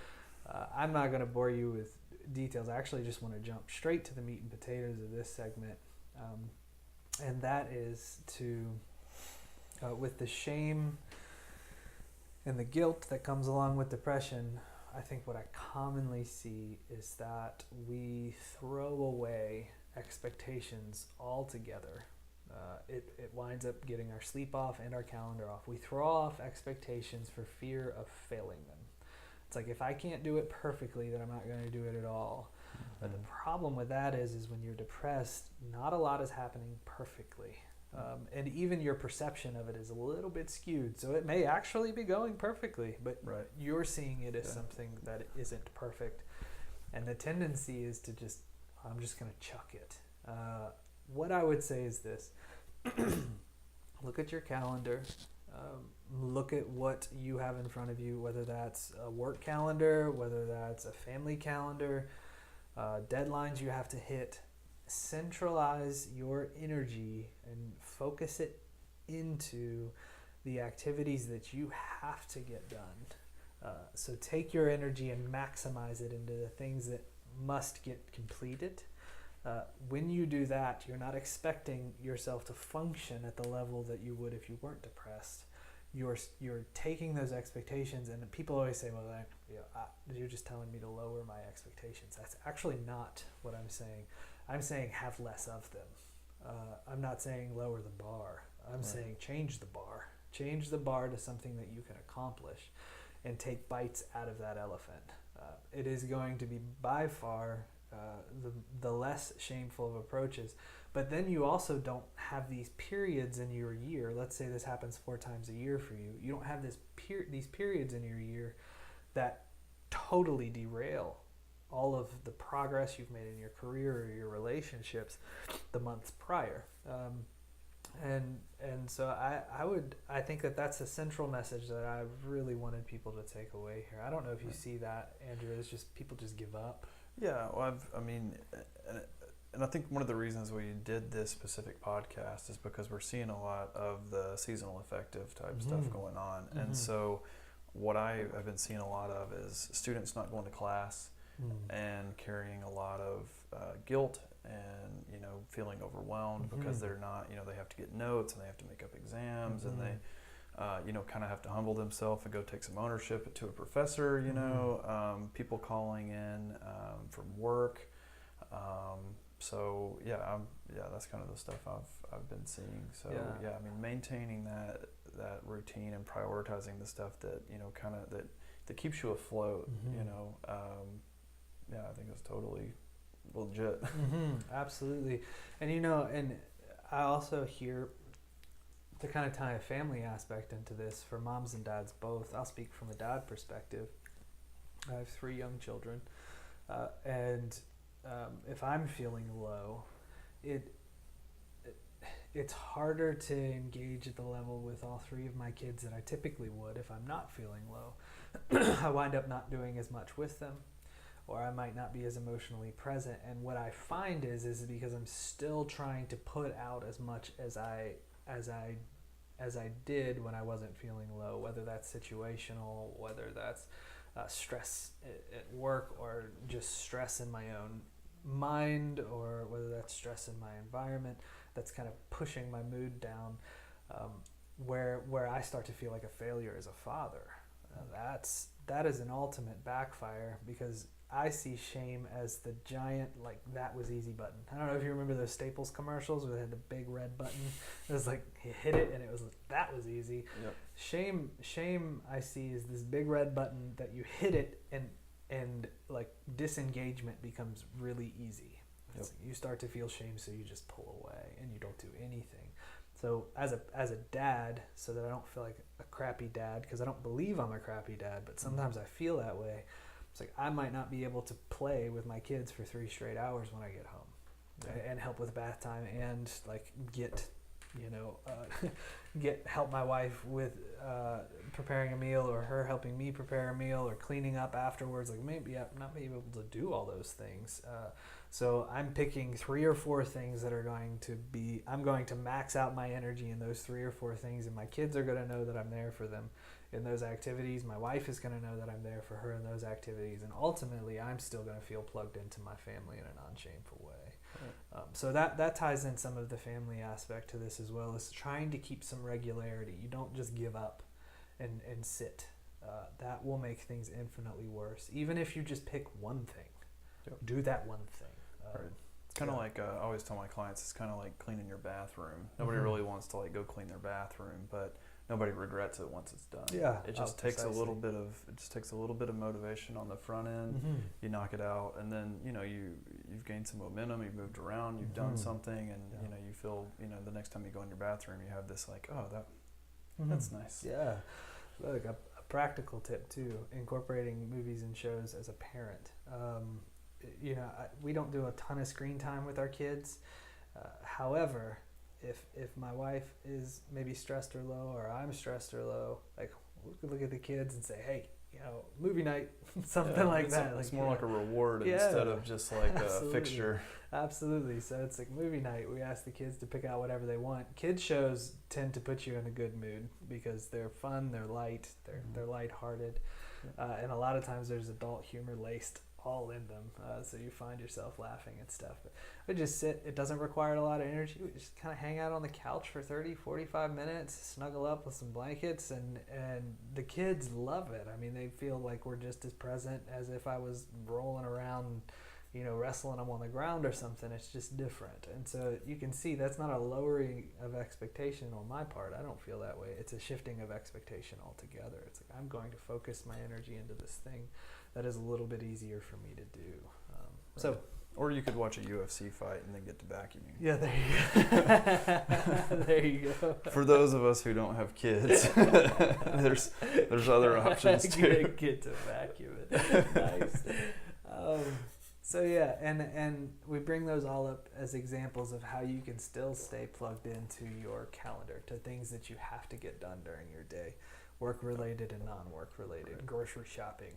I'm not going to bore you with details. I actually just want to jump straight to the meat and potatoes of this segment, and that is to, with the shame and the guilt that comes along with depression, I think what I commonly see is that we throw away expectations altogether. It winds up getting our sleep off and our calendar off. We throw off expectations for fear of failing them. It's like, if I can't do it perfectly, then I'm not going to do it at all. But the problem with that is when you're depressed, not a lot is happening perfectly. And even your perception of it is a little bit skewed. So it may actually be going perfectly, but you're seeing it as something that isn't perfect. And the tendency is to I'm just going to chuck it. What I would say is this. Look at your calendar. Look at what you have in front of you, whether that's a work calendar, whether that's a family calendar, deadlines you have to hit. Centralize your energy and focus it into the activities that you have to get done. So take your energy and maximize it into the things that must get completed. When you do that, you're not expecting yourself to function at the level that you would if you weren't depressed. You're taking those expectations, and people always say, well, you're just telling me to lower my expectations. That's actually not what I'm saying. I'm saying have less of them. I'm not saying lower the bar. I'm saying change the bar. Change the bar to something that you can accomplish and take bites out of that elephant. It is going to be by far the less shameful of approaches. But then you also don't have these periods in your year. Let's say this happens 4 times a year for you. You don't have these periods in your year that totally derail all of the progress you've made in your career or your relationships the months prior. And so I think that's a central message that I really wanted people to take away here. I don't know if you see that, Andrew. It's just people just give up. Yeah, well, and I think one of the reasons we did this specific podcast is because we're seeing a lot of the seasonal affective type stuff going on. And so what I have been seeing a lot of is students not going to class and carrying a lot of guilt and, feeling overwhelmed because they're not, they have to get notes and they have to make up exams and they, kind of have to humble themselves and go take some ownership to a professor, people calling in from work. So that's kind of the stuff I've been seeing. So maintaining that routine and prioritizing the stuff that that keeps you afloat. I think it's totally legit. Absolutely, and and I also hear, to kind of tie a family aspect into this for moms and dads both. I'll speak from a dad perspective. I have 3 young children, and if I'm feeling low, it's harder to engage at the level with all 3 of my kids that I typically would if I'm not feeling low. I wind up not doing as much with them, or I might not be as emotionally present. And what I find is because I'm still trying to put out as much as I did when I wasn't feeling low, whether that's situational, whether that's stress at work, or just stress in my own mind, or whether that's stress in my environment that's kind of pushing my mood down, where I start to feel like a failure as a father. That is an ultimate backfire, because I see shame as the giant, that was easy button. I don't know if you remember those Staples commercials where they had the big red button. It was like you hit it and it was that was easy. Yep. Shame I see is this big red button that you hit it and disengagement becomes really easy. Yep. You start to feel shame, so you just pull away and you don't do anything. So as a dad, so that I don't feel like a crappy dad, because I don't believe I'm a crappy dad, but sometimes I feel that way. It's like I might not be able to play with my kids for 3 straight hours when I get home, and help with bath time, and help my wife with preparing a meal, or her helping me prepare a meal, or cleaning up afterwards. Maybe I'm not able to do all those things. So I'm picking 3 or 4 things that are I'm going to max out my energy in those 3 or 4 things, and my kids are going to know that I'm there for them in those activities. My wife is going to know that I'm there for her in those activities, and ultimately I'm still going to feel plugged into my family in a non-shameful way. Right. So that ties in some of the family aspect to this as well, is trying to keep some regularity. You don't just give up and sit. that will make things infinitely worse. Even if you just pick one thing, do that one thing. Right. It's kind of like I always tell my clients, it's kind of like cleaning your bathroom. Nobody really wants to like go clean their bathroom, but nobody regrets it once it's done. Yeah, it just takes a little bit of motivation on the front end. You knock it out, and then you've gained some momentum. You've moved around. You've done something, and you feel the next time you go in your bathroom, you have this like, oh, that's nice. Yeah, look, a practical tip too: incorporating movies and shows as a parent. We don't do a ton of screen time with our kids. However, if my wife is maybe stressed or low, or I'm stressed or low, like we could look at the kids and say, hey, movie night, something like that. It's more like a reward instead of just like a fixture. Absolutely. So it's like movie night. We ask the kids to pick out whatever they want. Kids shows tend to put you in a good mood because they're fun, they're light, they're lighthearted, and a lot of times there's adult humor laced all in them, so you find yourself laughing and stuff. But we just sit. It doesn't require a lot of energy. We just kind of hang out on the couch for 30-45 minutes, snuggle up with some blankets, and the kids love it. I mean, they feel like we're just as present as if I was rolling around, wrestling them on the ground or something. It's just different. And so you can see that's not a lowering of expectation on my part. I don't feel that way. It's a shifting of expectation altogether. It's like I'm going to focus my energy into this thing that is a little bit easier for me to do. So, or you could watch a UFC fight and then get to vacuuming. Yeah, there you go. There you go. For those of us who don't have kids, there's other options too. Get to vacuum it. Nice. So yeah, and we bring those all up as examples of how you can still stay plugged into your calendar to things that you have to get done during your day. Work-related and non-work related, grocery shopping.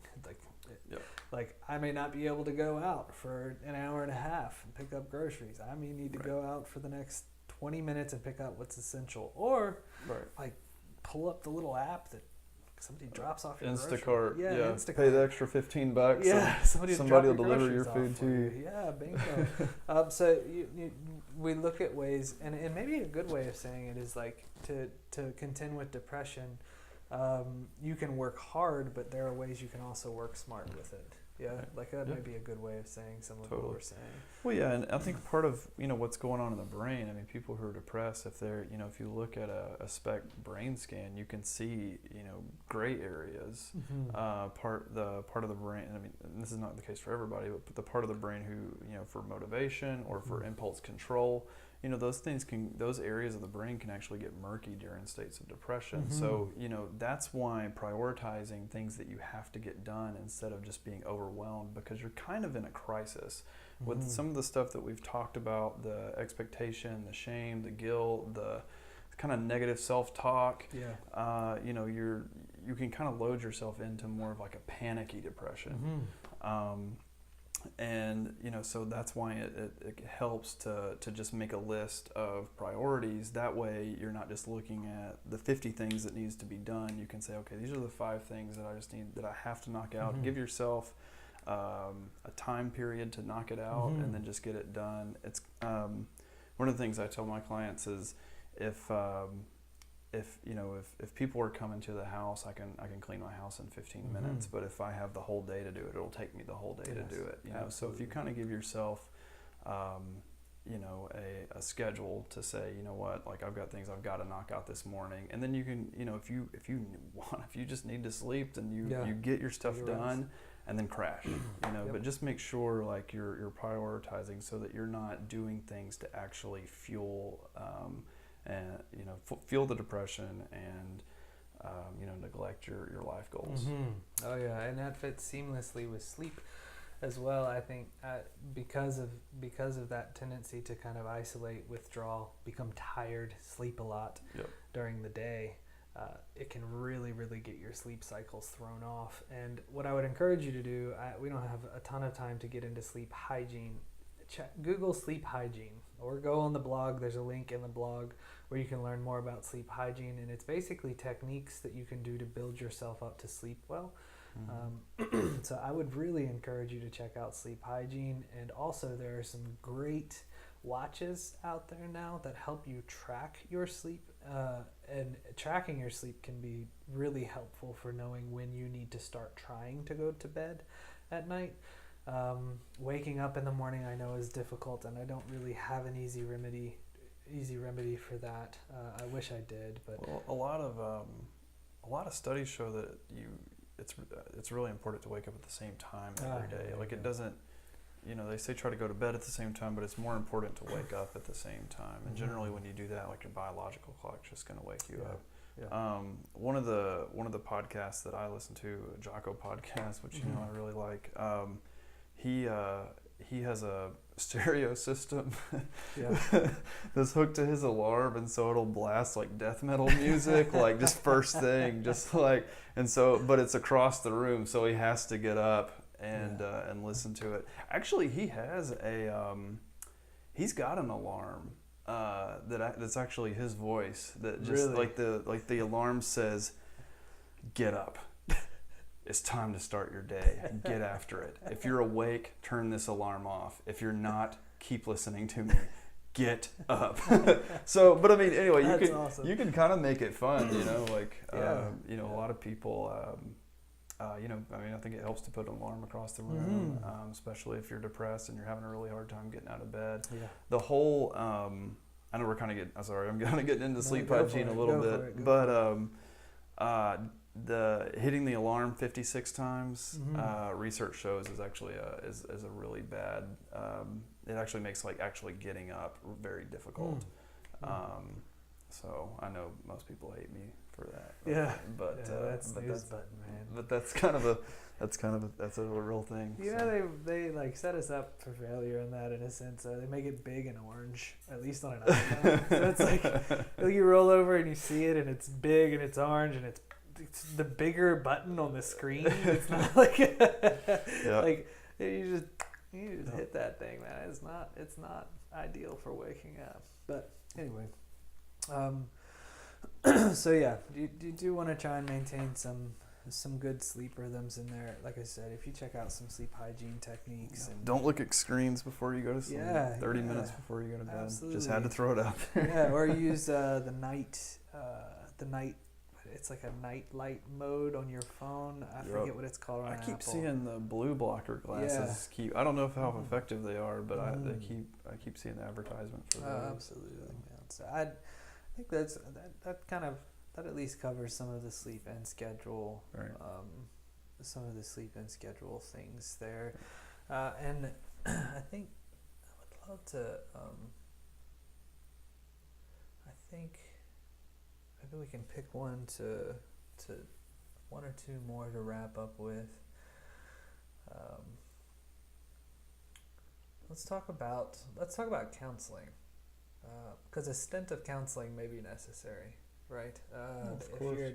Like I may not be able to go out for an hour and a half and pick up groceries. I may need to go out for the next 20 minutes and pick up what's essential, or like pull up the little app that somebody drops off your Instacart. Yeah, Instacart. Pay the extra $15. Yeah, somebody will deliver your food to you. Yeah, bingo. So we look at ways, and maybe a good way of saying it is like to contend with depression. You can work hard, but there are ways you can also work smart with it. Yeah, like that might be a good way of saying some of what we're saying. Well, yeah, and I think part of what's going on in the brain. I mean, people who are depressed, if they're if you look at a SPEC brain scan, you can see gray areas. Part of the brain. I mean, and this is not the case for everybody, but the part of the brain who for motivation or for impulse control. Those areas of the brain can actually get murky during states of depression. So, that's why prioritizing things that you have to get done instead of just being overwhelmed, because you're kind of in a crisis. With some of the stuff that we've talked about, the expectation, the shame, the guilt, the kind of negative self-talk, you can kind of load yourself into more of like a panicky depression. And so that's why it helps to just make a list of priorities. That way you're not just looking at the 50 things that needs to be done. You can say, okay, these are the 5 things that I have to knock out. Give yourself a time period to knock it out, and then just get it done. It's one of the things I tell my clients is if people are coming to the house, I can clean my house in 15 minutes. But if I have the whole day to do it, it'll take me the whole day to do it. So if you kind of give yourself, a schedule to say, like I've got things I've got to knock out this morning, and then you can, if you just need to sleep, then you get your stuff done, and then crash. But just make sure like you're prioritizing so that you're not doing things to actually fuel. And feel the depression and neglect your life goals. Oh yeah, and that fits seamlessly with sleep as well. I think because of that tendency to kind of isolate, withdraw, become tired, sleep a lot during the day, it can really get your sleep cycles thrown off. And what I would encourage you to do, we don't have a ton of time to get into sleep hygiene. Google sleep hygiene, or go on the blog. There's a link in the blog where you can learn more about sleep hygiene, and it's basically techniques that you can do to build yourself up to sleep well. So I would really encourage you to check out sleep hygiene, and also there are some great watches out there now that help you track your sleep, and tracking your sleep can be really helpful for knowing when you need to start trying to go to bed at night. Waking up in the morning I know is difficult, and I don't really have an easy remedy for that. I wish I did, but well, a lot of studies show that it's really important to wake up at the same time every day. Like it doesn't, they say try to go to bed at the same time, but it's more important to wake up at the same time. And generally, when you do that, like your biological clock's just going to wake you up. Yeah. One of the podcasts that I listen to, a Jocko podcast, which I really like. He has a stereo system that's hooked to his alarm, and so it'll blast like death metal music, like just first thing, just like, and so, but it's across the room, so he has to get up and listen to it. Actually, he's got an alarm that's actually his voice that just really? like the alarm says, "Get up. It's time to start your day. Get after it. If you're awake, turn this alarm off. If you're not, keep listening to me. Get up." So, but I mean, anyway, you can kind of make it fun, a lot of people, I think it helps to put an alarm across the room, especially if you're depressed and you're having a really hard time getting out of bed. Yeah. The whole, I know we're kind of I'm kind of getting into sleep hygiene a little bit, but the hitting the alarm 56 times, research shows is actually is a really bad. It actually makes like actually getting up very difficult. So I know most people hate me for that. But that's snooze button, man. But that's a real thing. Yeah, so. They like set us up for failure in that, in a sense. They make it big and orange, at least on an iPhone. So it's like you roll over and you see it, and it's big and it's orange and it's the bigger button on the screen. It's not like like you just hit that thing, man. It's not ideal for waking up. But anyway, so yeah, you do want to try and maintain some good sleep rhythms in there. Like I said, if you check out some sleep hygiene techniques, and don't look at screens before you go to sleep. 30 minutes before you go to bed. Absolutely. Just had to throw it out there. Yeah, or use the night. It's like a night light mode on your phone. I forget what it's called on Apple. I keep seeing the blue blocker glasses. I don't know how effective they are, but I keep seeing the advertisement for those. Absolutely, man. So I think that at least covers some of the sleep and schedule. Right. Some of the sleep and schedule things there, and I think I would love to. I think. Maybe we can pick one or two more to wrap up with. Let's talk about counseling, because a stint of counseling may be necessary, right?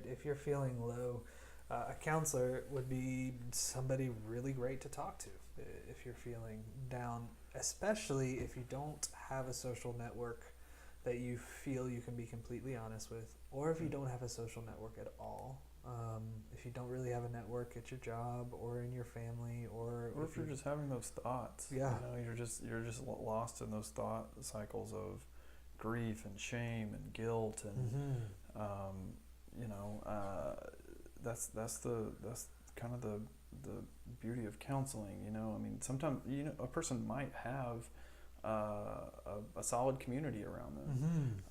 If you're feeling low, a counselor would be somebody really great to talk to. If you're feeling down, especially if you don't have a social network that you feel you can be completely honest with, or if you don't have a social network at all, if you don't really have a network at your job or in your family, or if you're just having those thoughts, you're just lost in those thought cycles of grief and shame and guilt, and that's kind of the beauty of counseling. I mean, sometimes a person might have a solid community around them.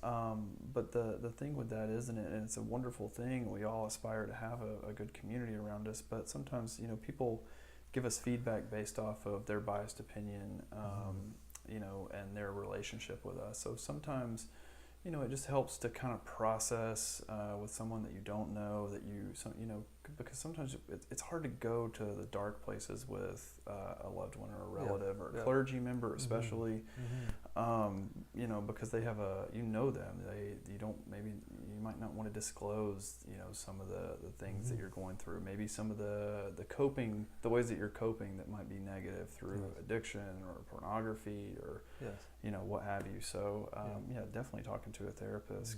But the thing with that, isn't it? And it's a wonderful thing. We all aspire to have a good community around us. But sometimes, people give us feedback based off of their biased opinion, and their relationship with us. So sometimes, it just helps to kind of process with someone that you don't know, because sometimes it's hard to go to the dark places with a loved one or a relative or a clergy member, especially, because they have them. You might not want to disclose, some of the things that you're going through. Maybe some of the ways that you're coping that might be negative through addiction or pornography or what have you. So definitely talking to a therapist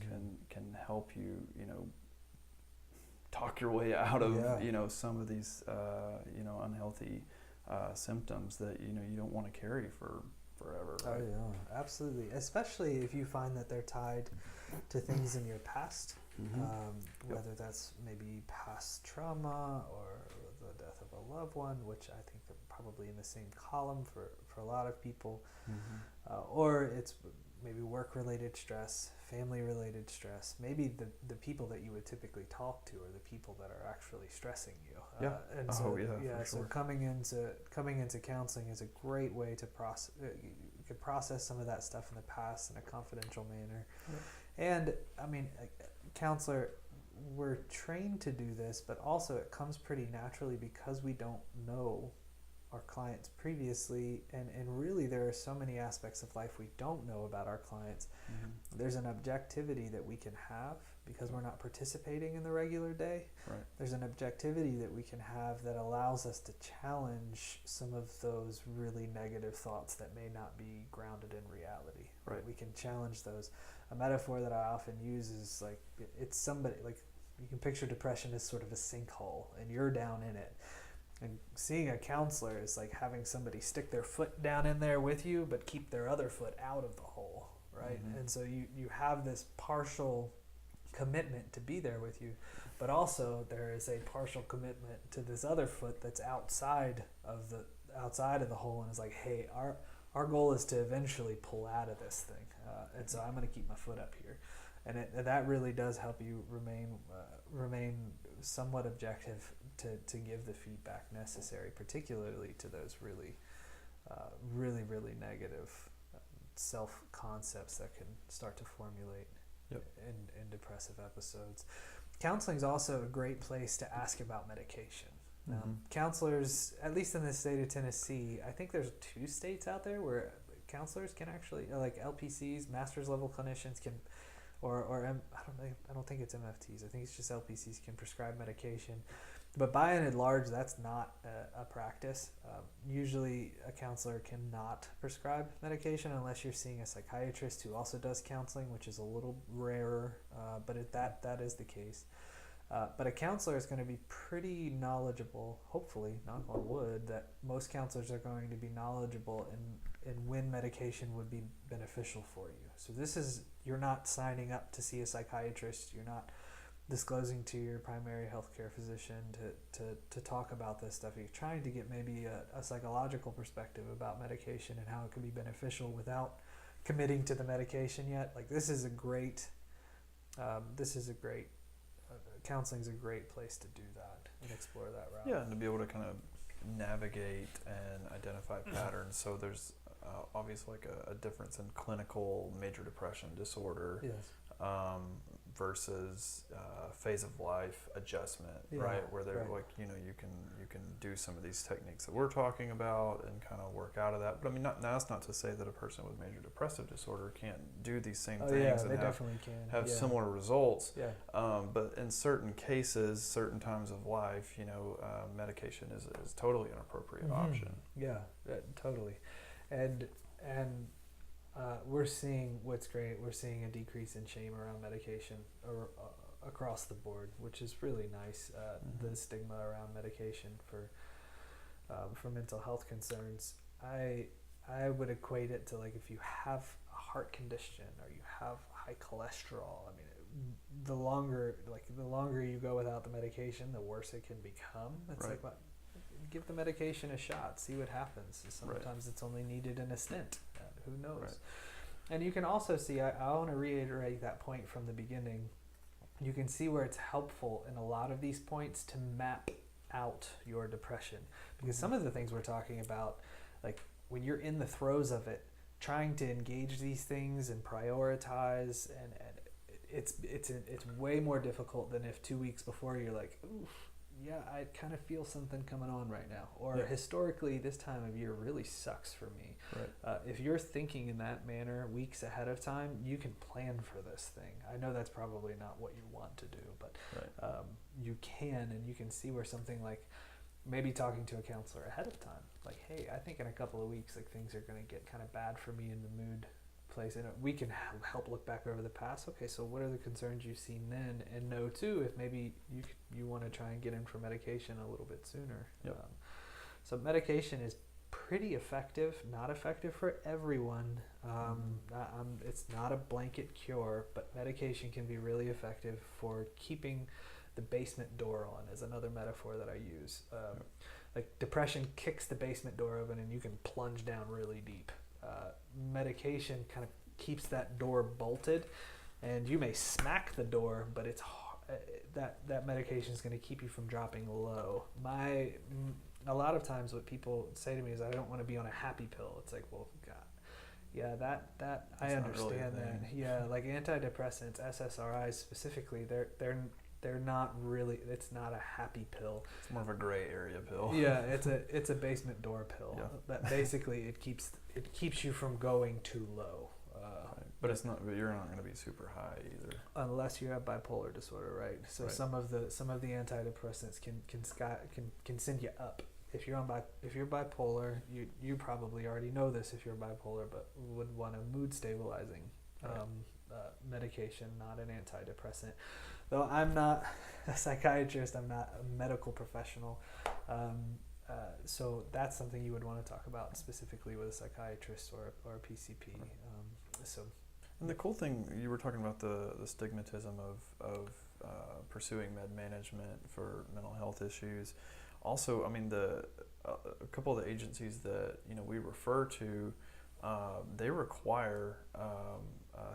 can help you, talk your way out of some of these unhealthy symptoms that you don't want to carry for forever, Oh right? yeah, absolutely. Especially if you find that they're tied to things in your past, whether that's maybe past trauma or the death of a loved one, which I think are probably in the same column for a lot of people, or it's maybe work-related stress, family-related stress, maybe the people that you would typically talk to are the people that are actually stressing you. And so, for so sure. coming into counseling is a great way to process. You could process some of that stuff in the past in a confidential manner. And I mean, a counselor, we're trained to do this, but also it comes pretty naturally because we don't know our clients previously, and really there are so many aspects of life we don't know about our clients. There's an objectivity that we can have because we're not participating in the regular day. There's an objectivity that we can have that allows us to challenge some of those really negative thoughts that may not be grounded in reality. We can challenge those. A metaphor that I often use is like, it's somebody, like you can picture depression as sort of a sinkhole and you're down in it. And seeing a counselor is like having somebody stick their foot down in there with you, but keep their other foot out of the hole, right? And so you have this partial commitment to be there with you, but also there is a partial commitment to this other foot that's outside of the hole, and is like, hey, our goal is to eventually pull out of this thing, and so I'm going to keep my foot up here, and that really does help you remain somewhat objective to give the feedback necessary, particularly to those really negative self-concepts that can start to formulate in depressive episodes. Counseling is also a great place to ask about medication. Counselors, at least in the state of Tennessee, I think there's 2 states out there where counselors can actually, like LPCs, master's level clinicians can, I don't think it's MFTs. I think it's just LPCs can prescribe medication. But by and large, that's not a practice. Usually a counselor cannot prescribe medication unless you're seeing a psychiatrist who also does counseling, which is a little rarer, but that is the case. But a counselor is going to be pretty knowledgeable, hopefully, knock on wood, that most counselors are going to be knowledgeable in when medication would be beneficial for you. So you're not signing up to see a psychiatrist, you're not disclosing to your primary healthcare physician to talk about this stuff. You're trying to get maybe a psychological perspective about medication and how it can be beneficial without committing to the medication yet. Like this is a great counseling is a great place to do that and explore that route. Yeah, and to be able to kind of navigate and identify patterns. So there's obviously like a difference in clinical major depression disorder versus phase of life adjustment, right? Where they're like, you can do some of these techniques that we're talking about and kind of work out of that. But I mean, that's not to say that a person with major depressive disorder can't do these same things and have similar results. But in certain cases, certain times of life, medication is totally an appropriate option. Yeah, totally. And we're seeing what's great. We're seeing a decrease in shame around medication across the board, which is really nice. The stigma around medication for mental health concerns, I would equate it to like if you have a heart condition or you have high cholesterol. I mean, the longer you go without the medication, the worse it can become. It's like, well, give the medication a shot, see what happens. Sometimes it's only needed in a stint. Who knows? And you can also see, I want to reiterate that point from the beginning. You can see where it's helpful in a lot of these points to map out your depression. Because some of the things we're talking about, like when you're in the throes of it, trying to engage these things and prioritize, and it's way more difficult than if 2 weeks before you're like, oof, yeah, I kind of feel something coming on right now. Or historically, this time of year really sucks for me. If you're thinking in that manner weeks ahead of time, you can plan for this thing. I know that's probably not what you want to do, but you can, and you can see where something like maybe talking to a counselor ahead of time, like, hey, I think in a couple of weeks, like things are going to get kind of bad for me in the mood place, and we can help look back over the past. Okay, so what are the concerns you've seen then, and know too if maybe you want to try and get in for medication a little bit sooner. So medication is pretty effective. Not effective for everyone. It's not a blanket cure, but medication can be really effective for keeping the basement door on, is another metaphor that I use. Like depression kicks the basement door open and you can plunge down really deep. Medication kind of keeps that door bolted, and you may smack the door, but it's that medication is going to keep you from dropping low. A lot of times what people say to me is, I don't want to be on a happy pill. It's like, well, God, yeah, that I understand that. Yeah, like antidepressants, SSRIs specifically, they're not really. It's not a happy pill. It's more of a gray area pill. Yeah, it's a basement door pill. Yeah. That basically it keeps you from going too low. Right. But it's not. But you're not going to be super high either. Unless you have bipolar disorder, right? So right. some of the antidepressants can send you up. If you're bipolar, you probably already know this if you're bipolar, but would want a mood stabilizing medication, not an antidepressant. Though I'm not a psychiatrist, I'm not a medical professional, so that's something you would want to talk about specifically with a psychiatrist or a PCP. And the cool thing, you were talking about the stigmatism of pursuing med management for mental health issues. Also, I mean, a couple of the agencies that we refer to, they require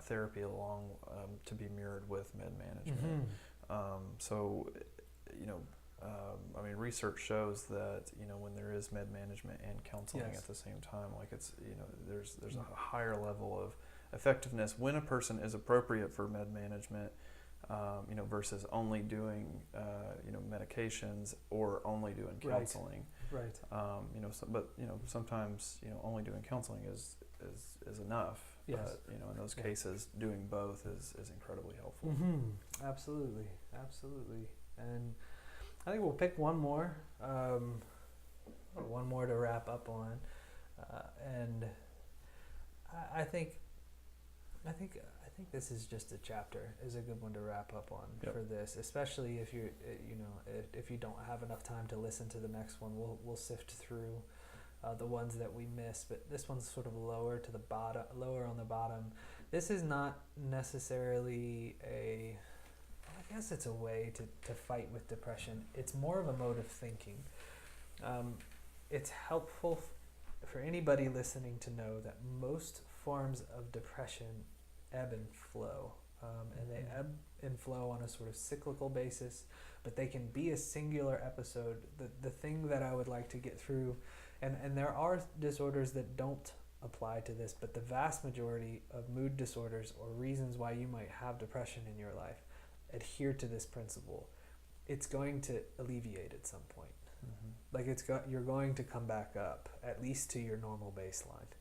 therapy along to be mirrored with med management. I mean, research shows that when there is med management and counseling at the same time, like it's there's a higher level of effectiveness when a person is appropriate for med management. Versus only doing, medications or only doing counseling. Right. But sometimes only doing counseling is enough. Yes. But in those cases, doing both is incredibly helpful. Mm-hmm. Absolutely. And I think we'll pick one more to wrap up on, and I think this is just a chapter, is a good one to wrap up on for this, especially if if you don't have enough time to listen to the next one. We'll sift through the ones that we missed, but this one's sort of lower on the bottom. This is not necessarily I guess it's a way to fight with depression. It's more of a mode of thinking. It's helpful for anybody listening to know that most forms of depression ebb and flow, and they ebb and flow on a sort of cyclical basis, but they can be a singular episode. The thing that I would like to get through, and there are disorders that don't apply to this, but the vast majority of mood disorders or reasons why you might have depression in your life adhere to this principle. It's going to alleviate at some point. Like you're going to come back up at least to your normal baseline.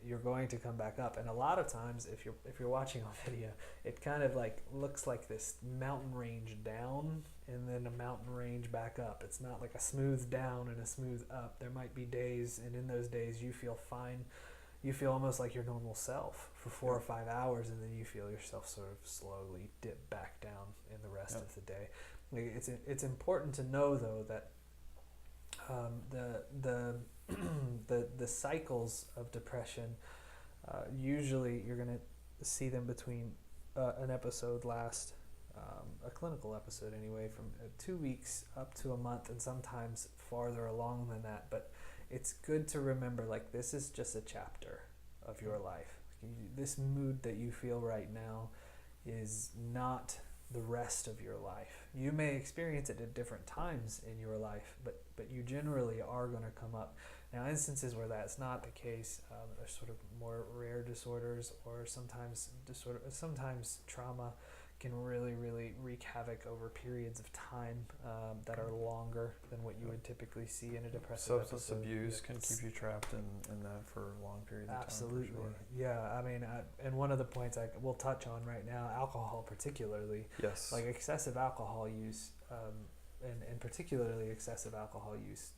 You're going to come back up, and a lot of times if you're watching on video, it kind of like looks like this mountain range down and then a mountain range back up. It's not like a smooth down and a smooth up. There might be days, and in those days you feel fine. You feel almost like your normal self for 4 or 5 hours, and then you feel yourself sort of slowly dip back down in the rest of the day. Like it's important to know though that the cycles of depression, usually you're going to see them between an episode last, a clinical episode anyway, from 2 weeks up to a month, and sometimes farther along than that. But it's good to remember, like, this is just a chapter of your life. This mood that you feel right now is not the rest of your life. You may experience it at different times in your life, but you generally are going to come up. Now, instances where that's not the case, there's sort of more rare disorders, or sometimes trauma can really, really wreak havoc over periods of time that are longer than what you would typically see in a depressive episode. Substance abuse can keep you trapped in that for long periods of time. Absolutely. Sure. Yeah, I mean, and one of the points we'll touch on right now, alcohol particularly. Yes. Like excessive alcohol use, and particularly excessive alcohol use.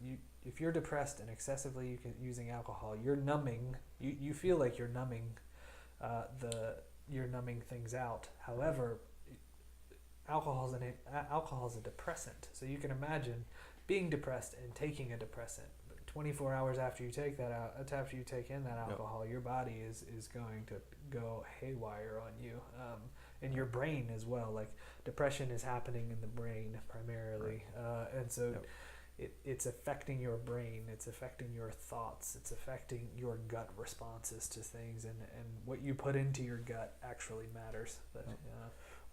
If you're depressed and excessively using alcohol, you're numbing. You feel like you're numbing you're numbing things out. However, alcohol is a depressant, so you can imagine being depressed and taking a depressant. 24 hours after you take that out, after you take in that alcohol, your body is going to go haywire on you, and your brain as well. Like depression is happening in the brain primarily, and so it's affecting your brain, it's affecting your thoughts, it's affecting your gut responses to things, and what you put into your gut actually matters. But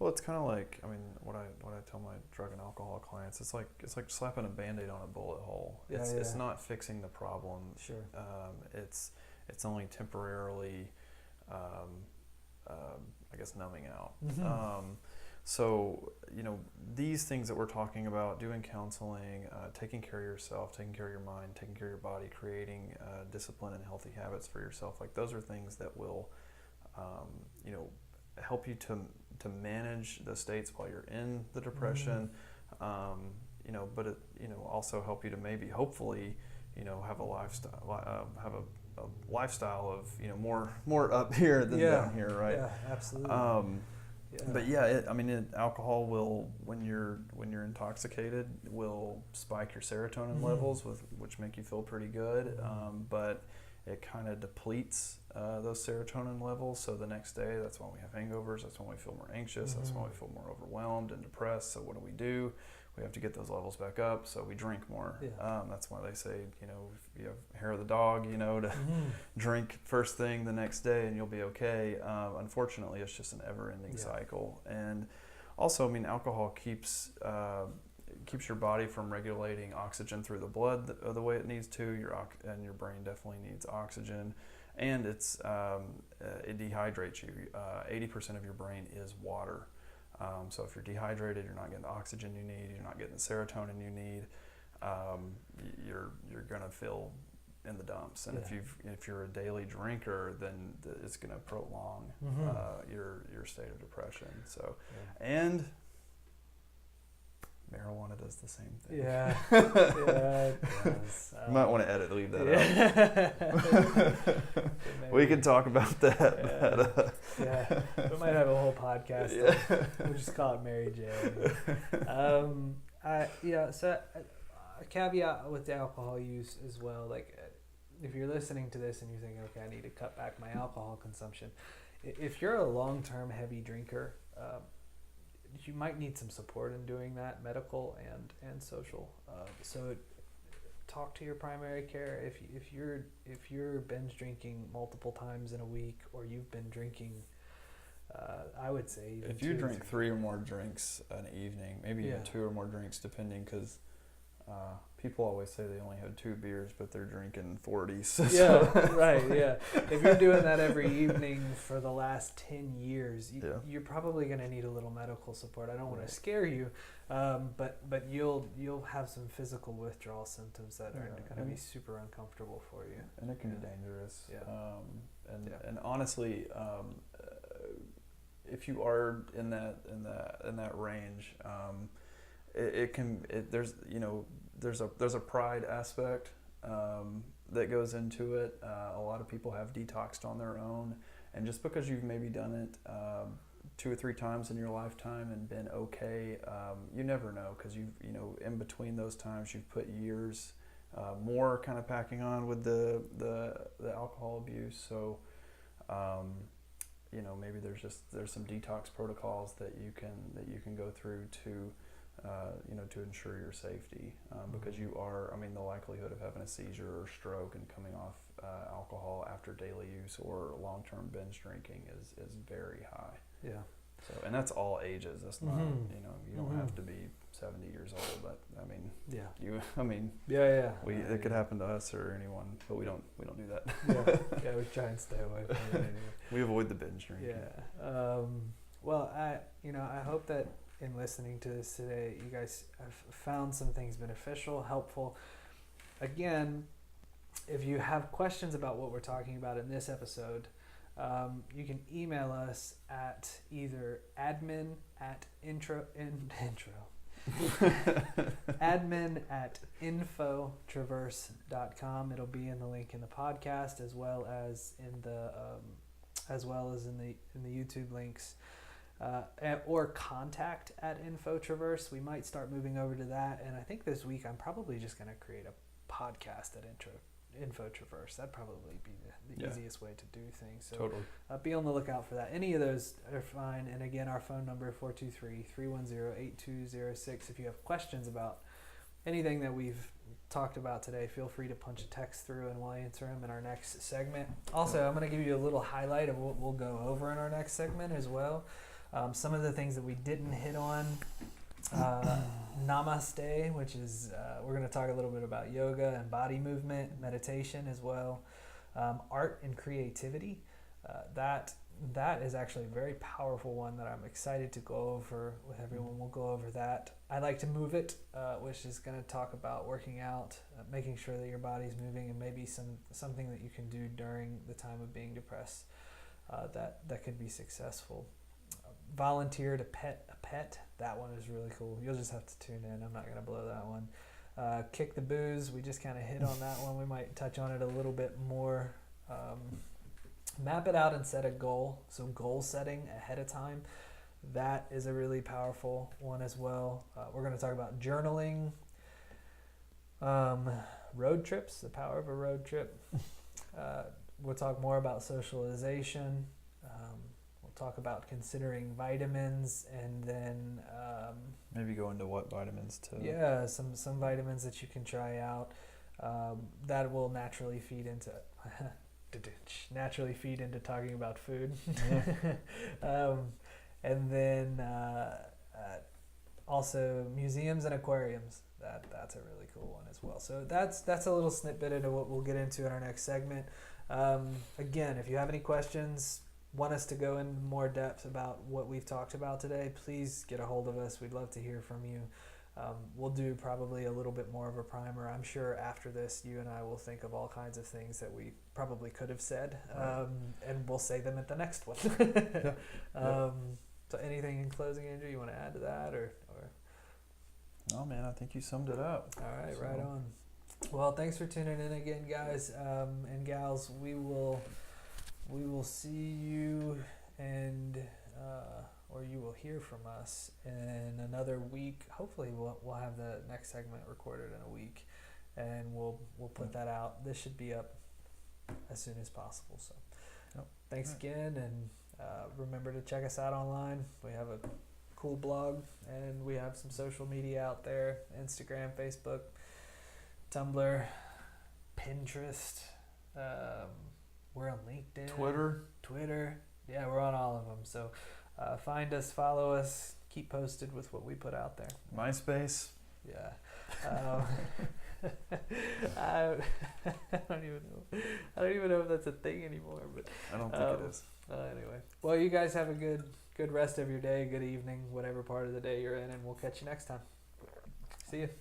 well, it's kind of like, I mean, what I tell my drug and alcohol clients, it's like slapping a Band-Aid on a bullet hole. It's not fixing the problem. Sure. It's only temporarily, I guess, numbing out. Mm-hmm. So, these things that we're talking about, doing counseling, taking care of yourself, taking care of your mind, taking care of your body, creating discipline and healthy habits for yourself, like those are things that will, help you to manage the states while you're in the depression, but it, also help you to maybe, hopefully, have a lifestyle of, more up here than down here, right? Yeah, absolutely. But alcohol will, when you're intoxicated, will spike your serotonin levels, which make you feel pretty good. But it kind of depletes those serotonin levels. So the next day, that's when we have hangovers. That's when we feel more anxious. That's when we feel more overwhelmed and depressed. So what do? We have to get those levels back up. So we drink more. That's why they say, if you have hair of the dog, to drink first thing the next day and you'll be okay. Unfortunately, it's just an ever-ending cycle. And also, alcohol keeps your body from regulating oxygen through the blood the way it needs to. And your brain definitely needs oxygen. And it dehydrates you. 80% of your brain is water. So if you're dehydrated, you're not getting the oxygen you need, you're not getting the serotonin you need, you're gonna feel in the dumps. And if you're a daily drinker, then it's gonna prolong your state of depression. So, and marijuana does the same thing. Yeah, it does. You might want to leave that out. We can talk about that. We might have a whole podcast. We'll just call it Mary Jane. So a caveat with the alcohol use as well. Like, if you're listening to this and you're thinking, okay, I need to cut back my alcohol consumption. If you're a long-term heavy drinker, you might need some support in doing that, medical and social. So talk to your primary care. If you're binge drinking multiple times in a week, or you've been drinking, I would say if you drink 3 or more drinks an evening, maybe even 2 or more drinks, depending, because people always say they only had 2 beers, but they're drinking 40s. If you're doing that every evening for the last 10 years, you're probably going to need a little medical support. I don't want to scare you, but you'll have some physical withdrawal symptoms that are going to be super uncomfortable for you. And it can be dangerous. And honestly, if you are in that range, there's a pride aspect that goes into it. A lot of people have detoxed on their own, and just because you've maybe done it 2 or 3 times in your lifetime and been okay, you never know, because in between those times you've put years more kind of packing on with the alcohol abuse. So maybe there's some detox protocols that you can go through to to ensure your safety, because you are, the likelihood of having a seizure or stroke and coming off alcohol after daily use or long-term binge drinking is very high. Yeah. So, and that's all ages. That's not, you don't have to be 70 years old, but it could happen to us or anyone, but we don't do that. We try and stay away from it anyway. We avoid the binge drinking. Well, I hope that in listening to this today, you guys have found some things beneficial, helpful. Again, if you have questions about what we're talking about in this episode, you can email us at either admin@infotraverse.com. It'll be in the link in the podcast, as well as in the YouTube links. Or contact@infotraverse. We might start moving over to that, and I think this week I'm probably just going to create a podcast at InfoTraverse. That'd probably be the easiest way to do things. So totally. Be on the lookout for that. Any of those are fine. And again, our phone number 423-310-8206. If you have questions about anything that we've talked about today, feel free to punch a text through and we'll answer them in our next segment. Also, I'm going to give you a little highlight of what we'll go over in our next segment as well. Some of the things that we didn't hit on. Namaste, which is we're going to talk a little bit about yoga and body movement, meditation as well. Art and creativity. That is actually a very powerful one that I'm excited to go over with everyone. We'll go over that. I like to move it, which is going to talk about working out, making sure that your body's moving, and maybe something that you can do during the time of being depressed that could be successful. Volunteer to pet a pet. That one is really cool. You'll just have to tune in. I'm not going to blow that one. Kick the booze. We just kind of hit on that one. We might touch on it a little bit more. Map it out and set a goal. So goal setting ahead of time. That is a really powerful one as well. We're going to talk about journaling. Road trips. The power of a road trip. We'll talk more about socialization. Talk about considering vitamins, and then maybe go into what vitamins to. Yeah, some vitamins that you can try out that will naturally feed into talking about food. And then also museums and aquariums. That's a really cool one as well. So that's a little snippet into what we'll get into in our next segment. Again, if you have any questions, want us to go in more depth about what we've talked about today, please get a hold of us. We'd love to hear from you. We'll do probably a little bit more of a primer. I'm sure after this, you and I will think of all kinds of things that we probably could have said, and we'll say them at the next one. So anything in closing, Andrew, you want to add to that? or? No, man, I think you summed it up. All right, right on. Well, thanks for tuning in again, guys and gals. We will see you or you will hear from us in another week. Hopefully we'll have the next segment recorded in a week, and we'll put that out. This should be up as soon as possible. So thanks again, and remember to check us out online. We have a cool blog, and we have some social media out there: Instagram, Facebook, Tumblr, Pinterest. We're on LinkedIn. Twitter. Yeah, we're on all of them. So find us, follow us, keep posted with what we put out there. MySpace. Yeah. I don't even know if that's a thing anymore. But I don't think it is. Anyway. Well, you guys have a good rest of your day, good evening, whatever part of the day you're in, and we'll catch you next time. See you.